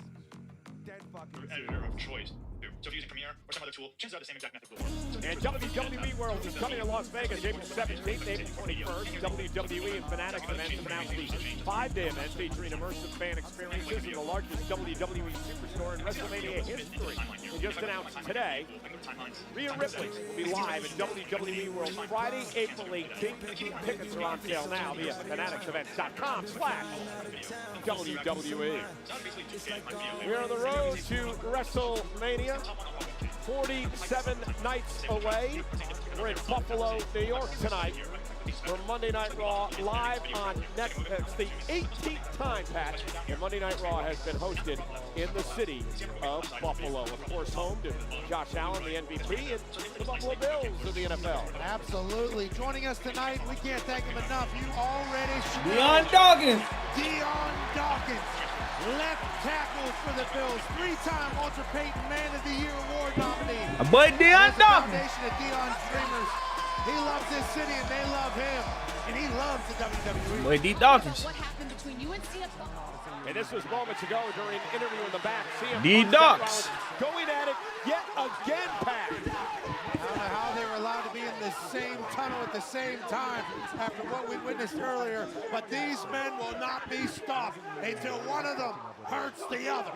Dead fucking serious. Editor of choice. So if you're using Premiere or some other tool, chances are the same exact method will work. And WWE World is coming to Las Vegas April 17th, April 21st. WWE and Fanatics events have announced the 5-day event featuring immersive fan experiences in the largest WWE superstore in WrestleMania history. We just announced today, Rhea Ripley will be live at WWE World Friday, April 18th. Tickets are on sale now via fanaticsevents.com/WWE. We're on the road to WrestleMania. 47 nights away. We're in Buffalo, New York tonight. for Monday Night Raw live on Netflix. It's the 18th time, Pat, that Monday Night Raw has been hosted in the city of Buffalo. Of course, home to Josh Allen, the MVP, and the Buffalo Bills of the NFL. Absolutely. Joining us tonight, we can't thank him enough. You already should. Dion Dawkins. Dion Dawkins, left tackle for the Bills, 3-time Walter Payton Man of the Year award nominee. My boy Dion Dawkins. Foundation of Dion's Dreamers. He loves this city and they love him. And he loves the WWE. Boy D. Dawkins. What happened between you and CM Punk? And this was moments ago during an interview in the back. CM D. Punk Docs. going at it yet again, Pat. I don't know how they were allowed to be in the same tunnel at the same time after what we witnessed earlier, but these men will not be stopped until one of them hurts the other.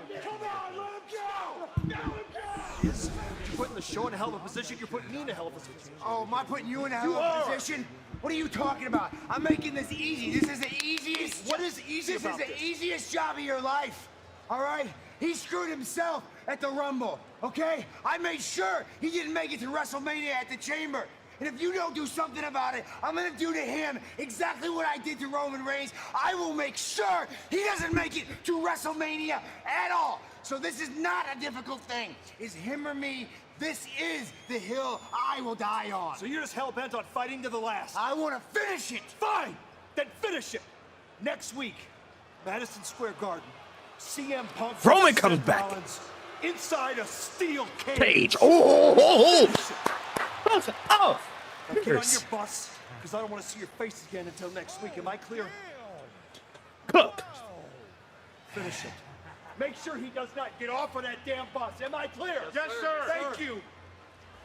You're putting the show in a hell of a position. You're putting me in a hell of a position. Oh, am I putting you in a hell of a position? What are you talking about? I'm making this easy. This is the easiest. What is easy about this? This is the easiest job of your life. All right? He screwed himself at the Rumble. Okay? I made sure he didn't make it to WrestleMania at the Chamber. And if you don't do something about it, I'm gonna do to him exactly what I did to Roman Reigns. I will make sure he doesn't make it to WrestleMania at all. So this is not a difficult thing. It's him or me. This is the hill I will die on. So you're just hell-bent on fighting to the last. I want to finish it. Fine, then finish it. Next week, Madison Square Garden, CM Punk. Roman comes back. Rollins inside a steel Cage. Oh. Now get on your bus, because I don't want to see your face again until next week. Am I clear? Cook. Finish it. Make sure he does not get off of that damn bus. Am I clear? Yes, sir. Thank you.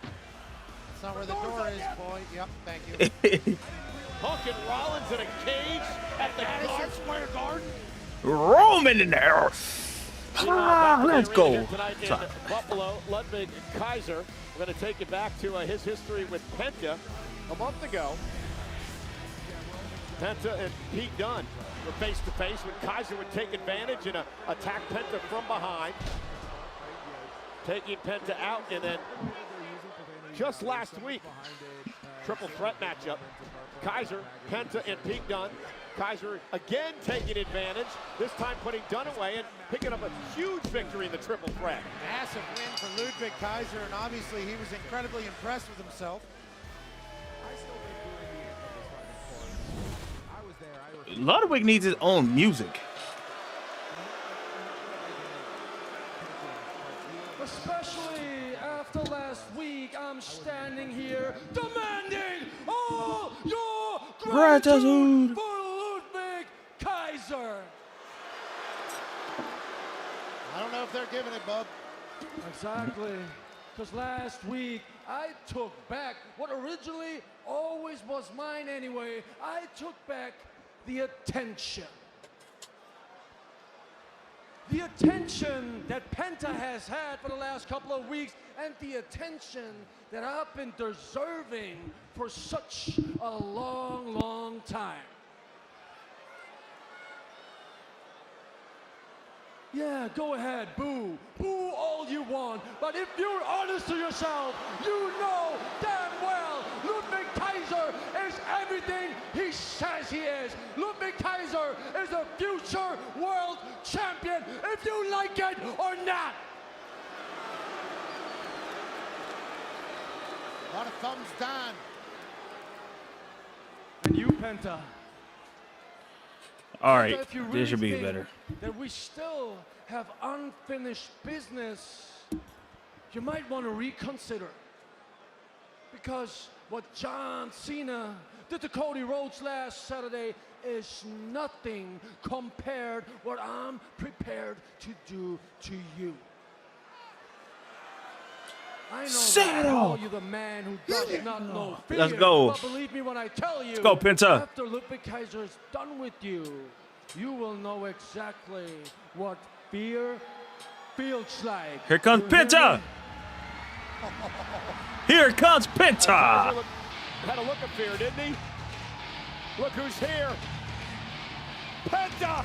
That's not where the door is, boy. Yep, thank you. Punk and Rollins in a cage at the Madison Square Garden. Roman in there. Let's go. Tonight in Buffalo, Ludwig Kaiser. We're going to take it back to his history with Penta a month ago. Penta and Pete Dunne were face-to-face when Kaiser would take advantage and attack Penta from behind, taking Penta out. And then just last week, triple threat matchup, Kaiser, Penta, and Pete Dunne. Kaiser again taking advantage, this time putting Dunne away and picking up a huge victory in the triple threat. Massive win for Ludwig Kaiser, and obviously he was incredibly impressed with himself. Ludwig needs his own music. Especially after last week, I'm standing here demanding all your gratitude for Ludwig Kaiser. I don't know if they're giving it, bub. Exactly. Because last week, I took back what originally always was mine anyway. I took back the attention. The attention that Penta has had for the last couple of weeks, and the attention that I've been deserving for such a long, long time. Yeah, go ahead, boo. Boo all you want. But if you're honest to yourself, you know damn well Ludwig Kaiser is everything he says he is. Ludwig Kaiser is a future world champion, if you like it or not. A lot of thumbs down. And you, Penta. All right, If you this really should be think better. that we still have unfinished business, you might want to reconsider. Because what John Cena did to Cody Rhodes last Saturday is nothing compared what I'm prepared to do to you. I know that I call you the man who does not know fear. Let's go. But believe me when I tell you, Let's go, Penta. after Ludwig Kaiser is done with you, you will know exactly what fear feels like. Here comes Penta. Here comes Penta. Had a look of fear, didn't he? Look who's here. Penta!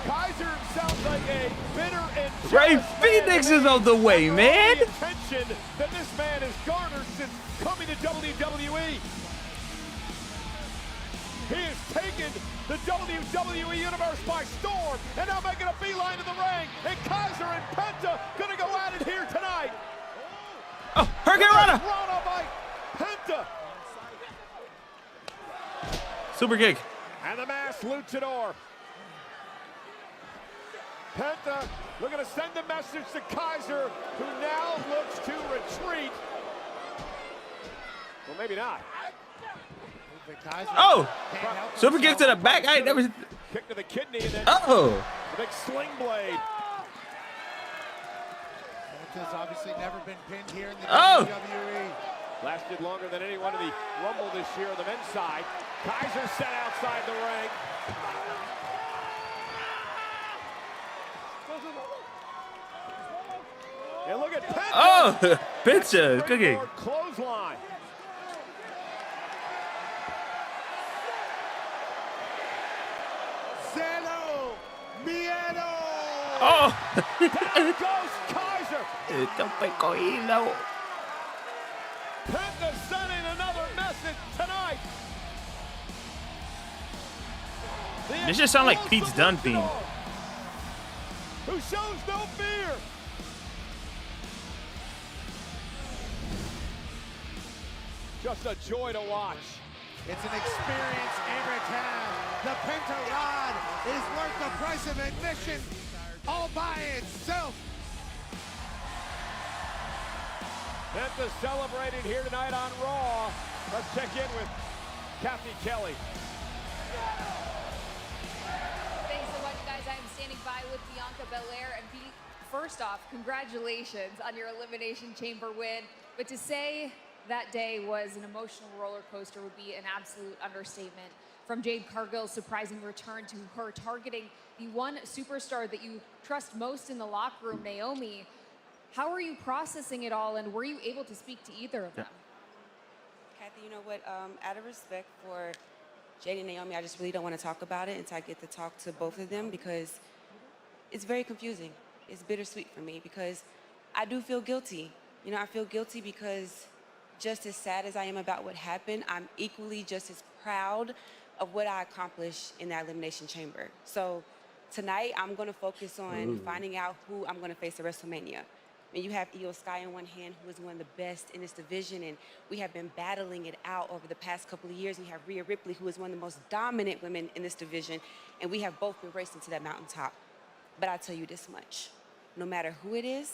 Kaiser sounds like a bitter and Ray Phoenix is on the way, man. The attention that this man has garnered since coming to WWE. He has taken the WWE Universe by storm and now making a beeline to the ring. And Kaiser and Penta gonna go at it here tonight. Oh, Hurricane Rana. Rana by Penta. Super kick. And the masked luchador. Penta looking to send a message to Kaiser, who now looks to retreat. Well, maybe not. Oh, super kick to the back. I ain't never. Kick to the kidney and then Oh. the big sling blade. Penta's obviously never been pinned here in the Oh. WWE. Lasted longer than anyone in the Rumble this year on the men's side. Kaiser set outside the ring. And look at Penta. Oh, Penta cooking. Clothesline. Zero Miedo. Oh. Down goes Kaiser. Penta sending another message tonight. This just sound like Pete's Dunne theme. Who shows no fear. Just a joy to watch. It's an experience every time. The Penta Rod is worth the price of admission all by itself. Penta celebrating here tonight on Raw. Let's check in with Kathy Kelly. Thanks so much, guys. I am standing by with Bianca Belair. And first off, congratulations on your Elimination Chamber win. But to say that day was an emotional roller coaster would be an absolute understatement. From Jade Cargill's surprising return to her targeting the one superstar that you trust most in the locker room, Naomi. How are you processing it all, and were you able to speak to either of them? Kathy, you know what? Out of respect for Jade and Naomi, I just really don't want to talk about it until I get to talk to both of them, because it's very confusing. It's bittersweet for me because I do feel guilty. You know, I feel guilty because just as sad as I am about what happened, I'm equally just as proud of what I accomplished in that Elimination Chamber. So tonight, I'm going to focus on finding out who I'm going to face at WrestleMania. I mean, you have Io Sky in one hand, who is one of the best in this division, and we have been battling it out over the past couple of years. We have Rhea Ripley, who is one of the most dominant women in this division, and we have both been racing to that mountaintop. But I'll tell you this much. No matter who it is,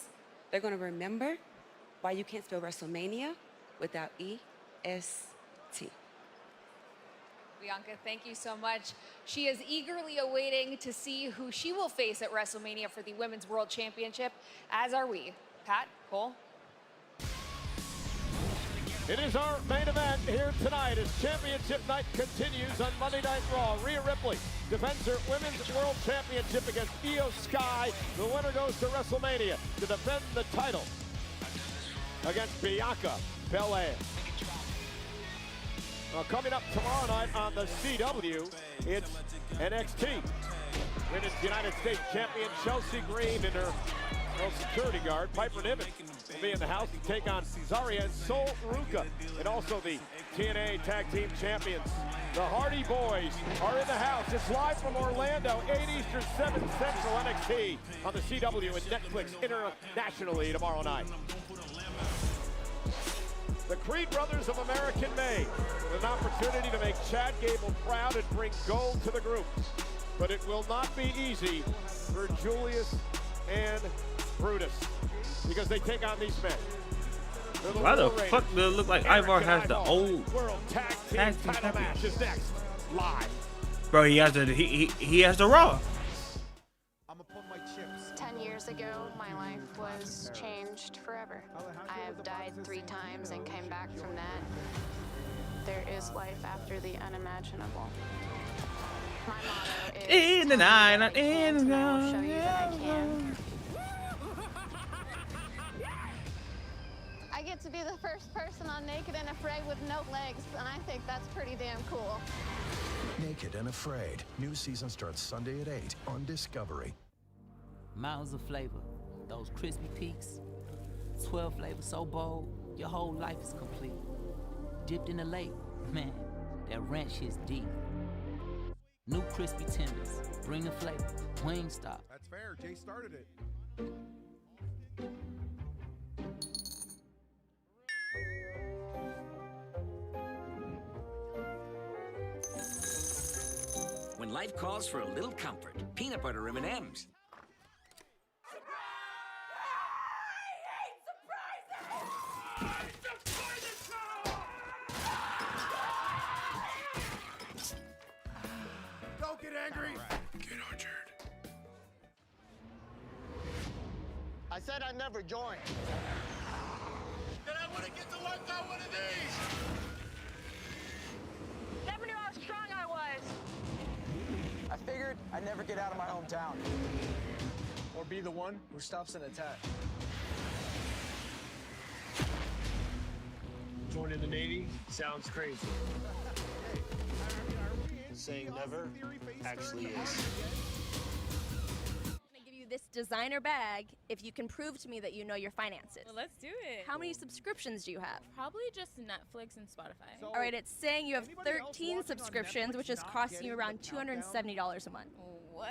they're going to remember why you can't spell WrestleMania without E-S-T. Bianca, thank you so much. She is eagerly awaiting to see who she will face at WrestleMania for the Women's World Championship, as are we. Pat, Cole? It is our main event here tonight as championship night continues on Monday Night Raw. Rhea Ripley defends her Women's World Championship against Io Sky. The winner goes to WrestleMania to defend the title against Bianca Belair. Coming up tomorrow night on the CW, it's NXT. Women's United States champion Chelsea Green and her security guard, Piper Niven, will be in the house to take on Zarya and Sol Ruka, and also the TNA Tag Team Champions. The Hardy Boys are in the house. It's live from Orlando, 8 Eastern, 7 Central, NXT on the CW and Netflix internationally tomorrow night. The Creed Brothers of American Made, with an opportunity to make Chad Gable proud and bring gold to the group. But it will not be easy for Julius and Brutus, because they take on these men. Why the fuck does it look like Ivar has the old World Tag Team title match is next, live. Bro, he has the Raw. 10 years ago, my life was changed forever. I have died 3 times and came back from that. There is life after the unimaginable. My motto is, in the night, not in the I'll show you that I can. I get to be the first person on Naked and Afraid with no legs, and I think that's pretty damn cool. Naked and Afraid. New season starts Sunday at 8 on Discovery. Mountains of flavor, those crispy peaks, 12 flavors so bold, your whole life is complete. Dipped in the lake, man, that ranch hits deep. New crispy tenders, bring the flavor, Wingstop. That's fair. Jay started it. When life calls for a little comfort, peanut butter M&Ms. Don't get angry. Get Orchard. I said I'd never join. Then I wouldn't get to work on one of these. Never knew how strong I was. I figured I'd never get out of my hometown. Or be the one who stops an attack. Joining the Navy sounds crazy. Saying never actually is. This designer bag if you can prove to me that you know your finances. Well, let's do it. How many subscriptions do you have? Probably just Netflix and Spotify. All right, it's saying you have 13 subscriptions, which is costing you around $270 a month. What?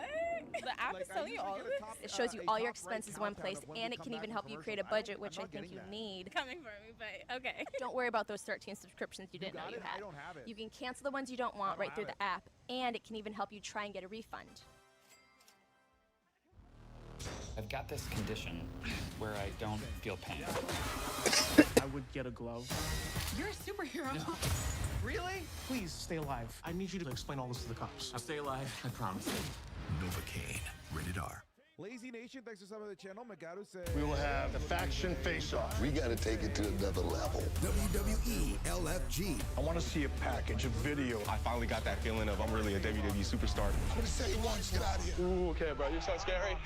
The app is telling you all of this? It shows you all your expenses in one place, and it can even help you create a budget, which I think you need. Coming for me, but okay. Don't worry about those 13 subscriptions you didn't know you had. You can cancel the ones you don't want right through the app, and it can even help you try and get a refund. I've got this condition where I don't feel pain. I would get a glove. You're a superhero. No. Really? Please stay alive. I need you to explain all this to the cops. I'll stay alive, I promise. Novocaine, rated R. Lazy Nation, thanks for some of the channel. Magaru said We will have the faction face-off. We gotta take it to another level. WWE LFG. I want to see a package, a video. I finally got that feeling of I'm really a WWE superstar. I'm gonna say it once, get out of here. Ooh, okay, bro, you sound scary.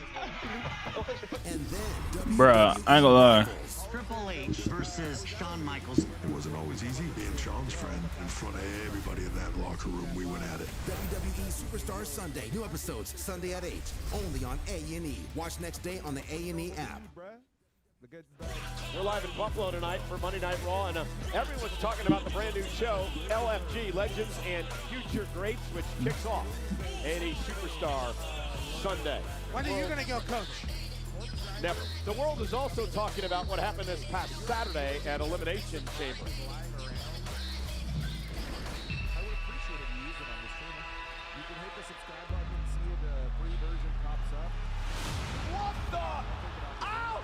And then Bruh, I ain't gonna lie. Triple H versus Shawn Michaels. It wasn't always easy being Sean's friend. In front of everybody in that locker room, we went at it. WWE Superstar Sunday. New episodes Sunday at 8. Only on A&E. Watch next day on the A&E app. We're live in Buffalo tonight for Monday Night Raw, and everyone's talking about the brand new show, LFG, Legends and Future Greats, which kicks off A&E Superstar Sunday. When are you going to go, Coach? Never. The world is also talking about what happened this past Saturday at Elimination Chamber. I would appreciate if you use it on this channel. You can hit the subscribe button and see the free version pops up. What the? ¡Au!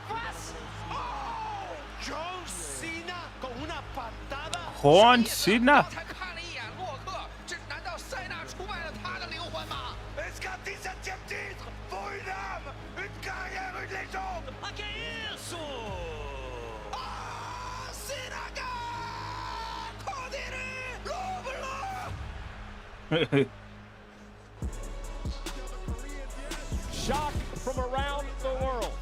¡Fas! ¡Oh! John Cena con una patada. John Cena. 才看了一眼洛克，这难道塞纳出卖了他的灵魂吗 Est-ce qu'un titre pour une âme, une carrière, une légende? Ma que isso? Ah, Cena! Condiri! Shock from around the world.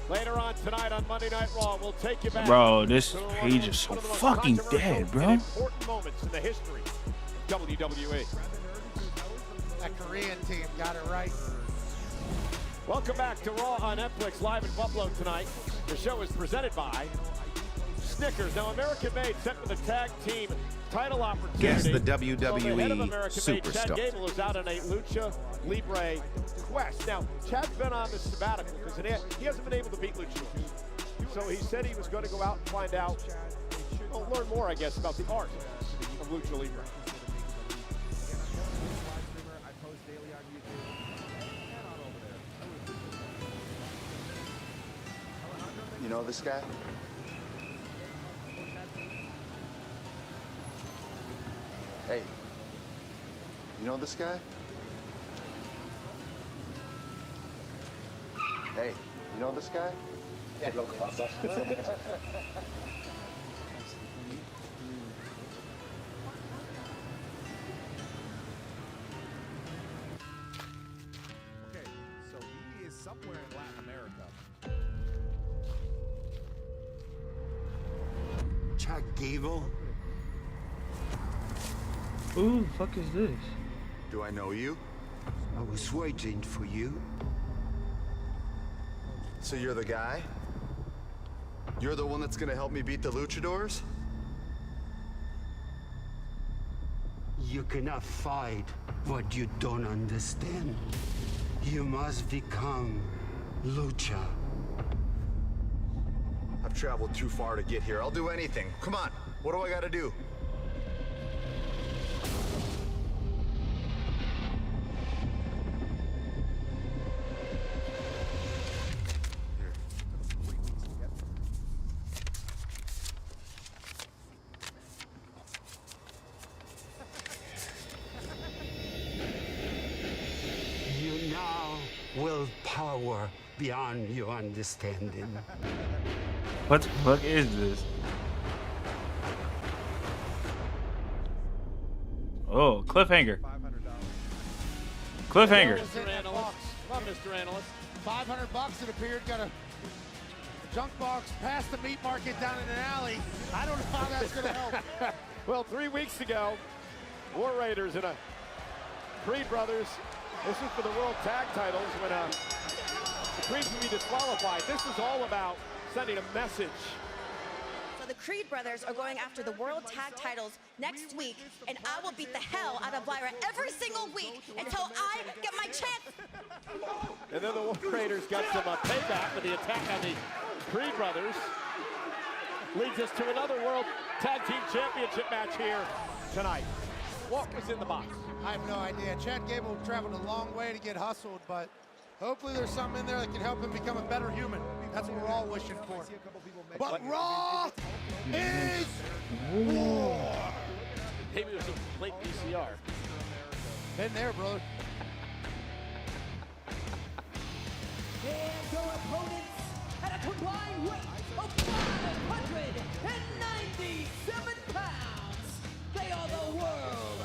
Later on tonight on Monday Night Raw, we'll take you back. Bro, this page is so fucking dead, bro. Important moments in the history of WWE. That Korean team got it right. Welcome back to Raw on Netflix, live in Buffalo tonight. The show is presented by Snickers. Now, American Made set for the tag team title opportunity. Guess the WWE the head of American Made, Chad superstar. Gable, is out on a Lucha Libre quest. Now, Chad's been on this sabbatical because he hasn't been able to beat Lucha. So he said he was going to go out and find out, learn more, I guess, about the art of Lucha Libre. You know this guy? Hey, you know this guy? Hey, you know this guy? Yeah, look, Okay, so he is somewhere in Latin America. Chad Gable? Who the fuck is this? Do I know you? I was waiting for you. So you're the guy? You're the one that's gonna help me beat the luchadors? You cannot fight what you don't understand. You must become Lucha. I've traveled too far to get here. I'll do anything. Come on, what do I gotta do? You now will power beyond your understanding. What the fuck is this? Oh, cliffhanger. Cliffhanger. Mr. Analyst. Love Mr. Analyst. $500 it appeared. Got a junk box past the meat market down in an alley. I don't know how that's going to help. Well, 3 weeks ago, War Raiders and Creed brothers. This is for the World Tag Titles when the Creed can be disqualified. This is all about sending a message. So the Creed brothers are going after the World Tag Titles next week, and I will beat the hell out of Lyra every single week until I get my chance. And then the War Raiders got some payback for the attack on the Creed brothers. Leads us to another World Tag Team Championship match here tonight. What was in the box? I have no idea. Chad Gable traveled a long way to get hustled, but hopefully there's something in there that can help him become a better human. That's what we're all wishing for. But Raw is war. Maybe it was a late VCR. Been there, brother. And our opponents at a combined weight of 597 pounds, they are the World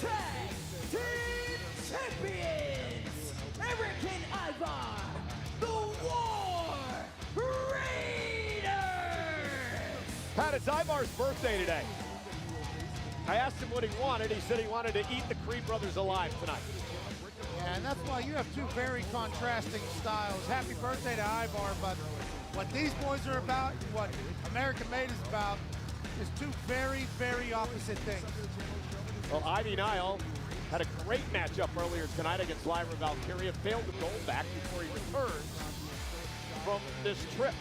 Tag Team Champions, Eric and Ivar, the War Raiders! Pat, it's Ivar's birthday today. I asked him what he wanted. He said he wanted to eat the Creed brothers alive tonight. Yeah, and that's why you have two very contrasting styles. Happy birthday to Ivar, but what these boys are about, what American Made is about, is two very, very opposite things. Well, Ivy Nile had a great matchup earlier tonight against Lyra Valkyria. Failed the goal back before he returns from this trip.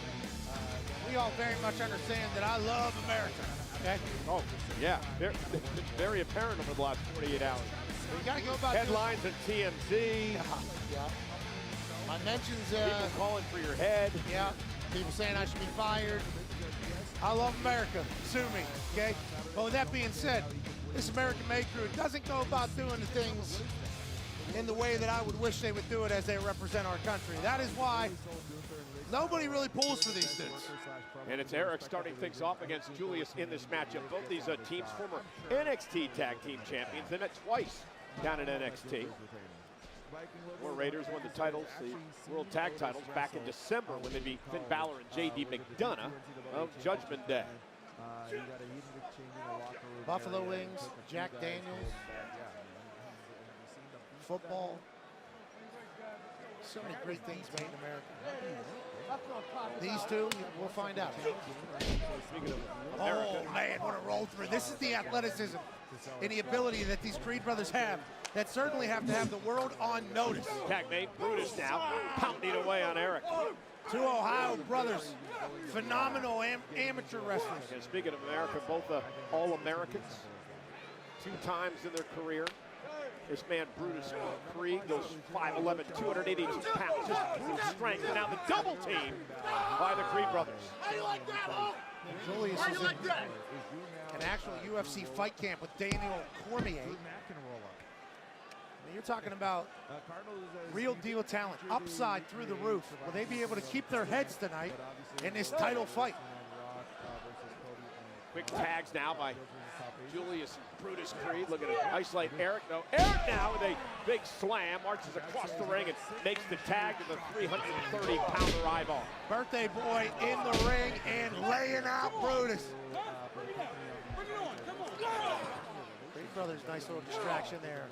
We all very much understand that I love America, okay? Oh, yeah. It's very apparent over the last 48 hours. You gotta go about headlines at TMZ. Yeah. My mentions, people calling for your head. Yeah. People saying I should be fired. I love America. Sue me, okay? But with that being said, this American Made crew doesn't go about doing the things in the way that I would wish they would do it as they represent our country. That is why nobody really pulls for these dudes. And it's Eric starting things off against Julius in this matchup. Both these teams former NXT Tag Team Champions. They met twice down at NXT. War Raiders won the titles, the World Tag titles, back in December when they beat Finn Balor and J.D. McDonough of Judgment Day. Buffalo Wings, Jack Daniels, football. So many great things made in America. These two, we'll find out. Oh, man, what a roll through. This is the athleticism and the ability that these Creed brothers have that certainly have to have the world on notice. Tag mate, Brutus now pounding away on Eric. Two Ohio brothers, phenomenal amateur wrestlers. And speaking of America, both All-Americans, 2 times in their career. This man, Brutus Creed, goes 5'11", 282 pounds, just brute strength. And now the double team by the Creed brothers. How do you like that, Hulk? Julius is in an actual UFC fight camp with Daniel Cormier. You're talking about real deal talent, upside through the roof. Will they be able to keep their heads tonight in this title fight? Quick tags now by Julius and Brutus Creed. Looking to isolate Eric. No, Eric now with a big slam, marches across the ring and makes the tag to the 330-pounder Ivar. Birthday boy in the ring and laying out Brutus. Creed brothers, nice little distraction there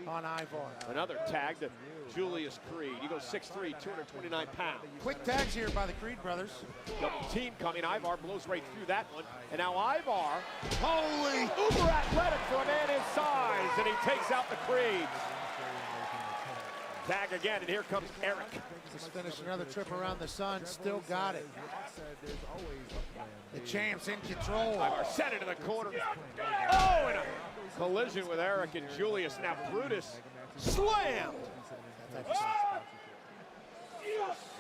on Ivar. Another tag to Julius Creed. He goes 6'3", 229 pounds. Quick tags here by the Creed brothers. Double team coming. Ivar blows right through that one. And now Ivar, holy, uber athletic for a man his size, and he takes out the Creed. Tag again, and here comes Eric. Just finished another trip around the sun, still got it. The champ's in control. Ivar sent it to the corner. Oh, and a collision with Eric and Julius. Now Brutus slammed.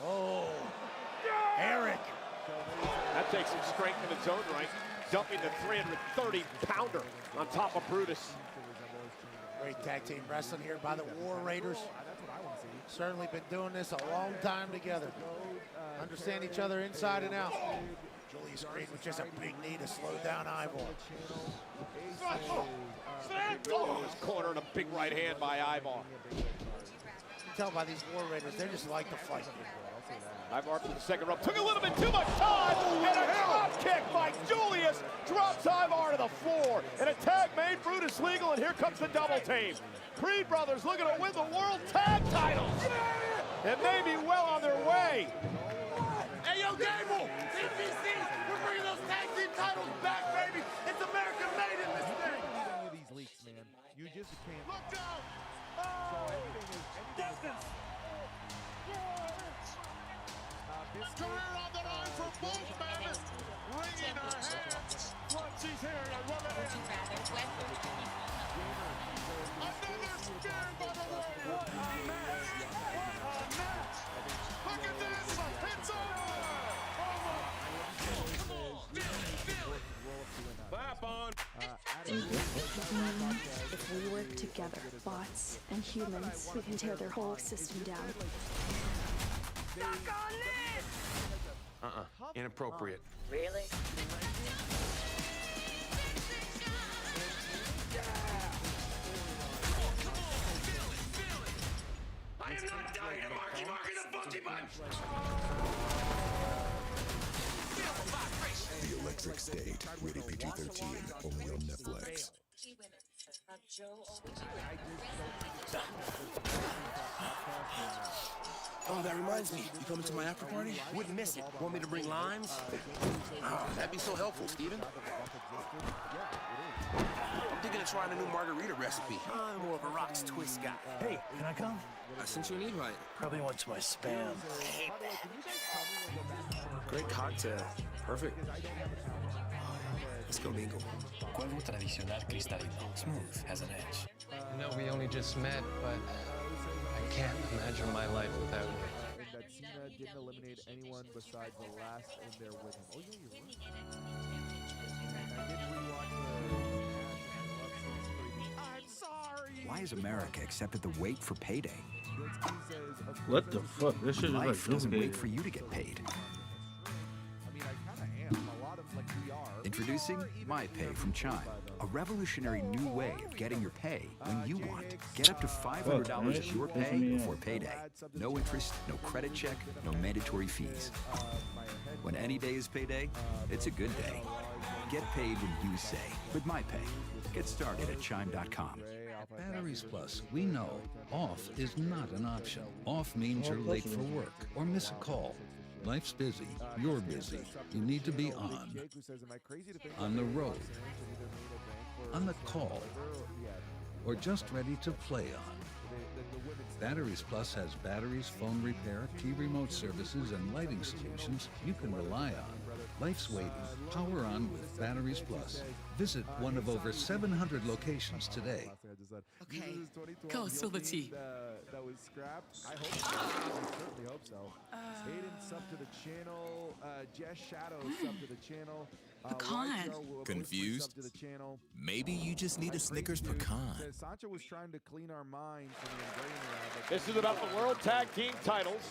Oh, Eric. That takes some strength in its own right, dumping the 330-pounder on top of Brutus. Great tag team wrestling here by the War Raiders. Certainly been doing this a long time together. Understand each other inside and out. Julius Creed with just a big knee to slow down Ivar. His corner and a big right hand by Ivar. You can tell by these War Raiders, they just like to fight. Ivar to the second rope. Took a little bit too much time. And a drop kick by Julius. Drops Ivar to the floor. And a tag made Brutus legal. And here comes the double team. Creed brothers looking to win the World Tag Titles. And may be well on their way. Hey, yo, Gable! CPC! We're bringing those tag team titles back, baby! It's American made in this thing! Any of these leaks, man, you just can't. Look out! So anything is distance. Career on the line for both men. Wringing her hands. Once she's here to rub it in. Another spear by the Warrior. What a match! What a match! Look at this! It's over! Clap on! If we work together, bots and humans, we can tear their whole system down. Stuck on this! Inappropriate. Really? I am not down here, Marky the Bunty Bunch! The Electric State, rated PG-13, only on Netflix. Oh, that reminds me. You coming to my after party? Wouldn't miss it. Want me to bring limes? Oh, that'd be so helpful, Steven. I'm thinking of trying a new margarita recipe. I'm more of a rocks twist guy. Hey, can I come? I sent you an invite. Probably went to my spam. Great cocktail. Perfect. Let's go, Mingo. Cuervo tradicional cristalino. Smooth, has an edge. No, we only just met, but I can't imagine my life without you. And that Cena didn't eliminate anyone besides the last in there with him. Oh, yeah, you're right. And I did rewatch the match. I'm sorry! Why has America accepted the wait for payday? What the fuck? This shit is like Life doesn't wait duplicated. for you to get paid. I mean, I kind of am. A lot of, like, we are. Introducing MyPay from Chime, a revolutionary new way of getting your pay when you want. Get up to $500 of your pay before payday. No interest, no credit check, no mandatory fees. When any day is payday, it's a good day. Get paid when you say with MyPay. Get started at Chime.com. Batteries Plus, we know off is not an option. Off means you're late for work or miss a call. Life's busy, you're busy, you need to be on the road, on the call, or just ready to play on. Batteries Plus has batteries, phone repair, key remote services, and lighting solutions you can rely on. Life's waiting. Power on with Batteries Plus. Visit one of over 700 locations today. Okay, go spill the tea. That was scrapped. I hope so. I certainly hope so. Aiden sub to the channel. Jess Shadow sub to the channel. Pecan. Confused? Maybe you just need a Snickers pecan. Sancho was trying to clean our minds from the invasion. This is about the World Tag Team titles.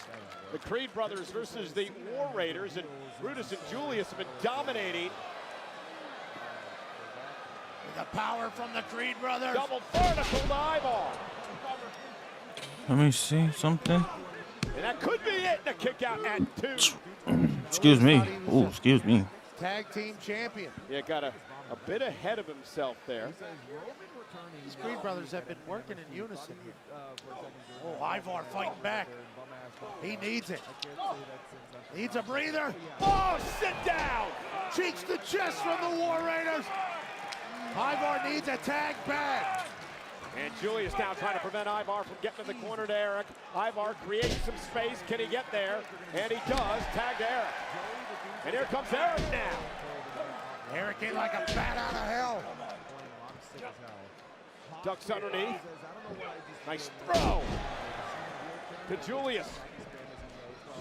The Creed brothers versus the War Raiders, and Brutus and Julius have been dominating. The power from the Creed brothers. Double vertical to Ivar. Let me see something. And that could be it. The kick out at 2. Excuse me. Oh, excuse me. Tag team champion. Yeah, got a bit ahead of himself there. These Creed brothers have been working in unison here. Oh, Ivar fighting back. He needs it. Needs a breather. Oh, sit down! Cheeks to chest from the War Raiders. Ivar needs a tag back. And Julius now trying to prevent Ivar from getting in the corner to Eric. Ivar creates some space. Can he get there? And he does. Tag to Eric. And here comes Eric now. Eric in like a bat out of hell. Ducks underneath. Nice throw to Julius.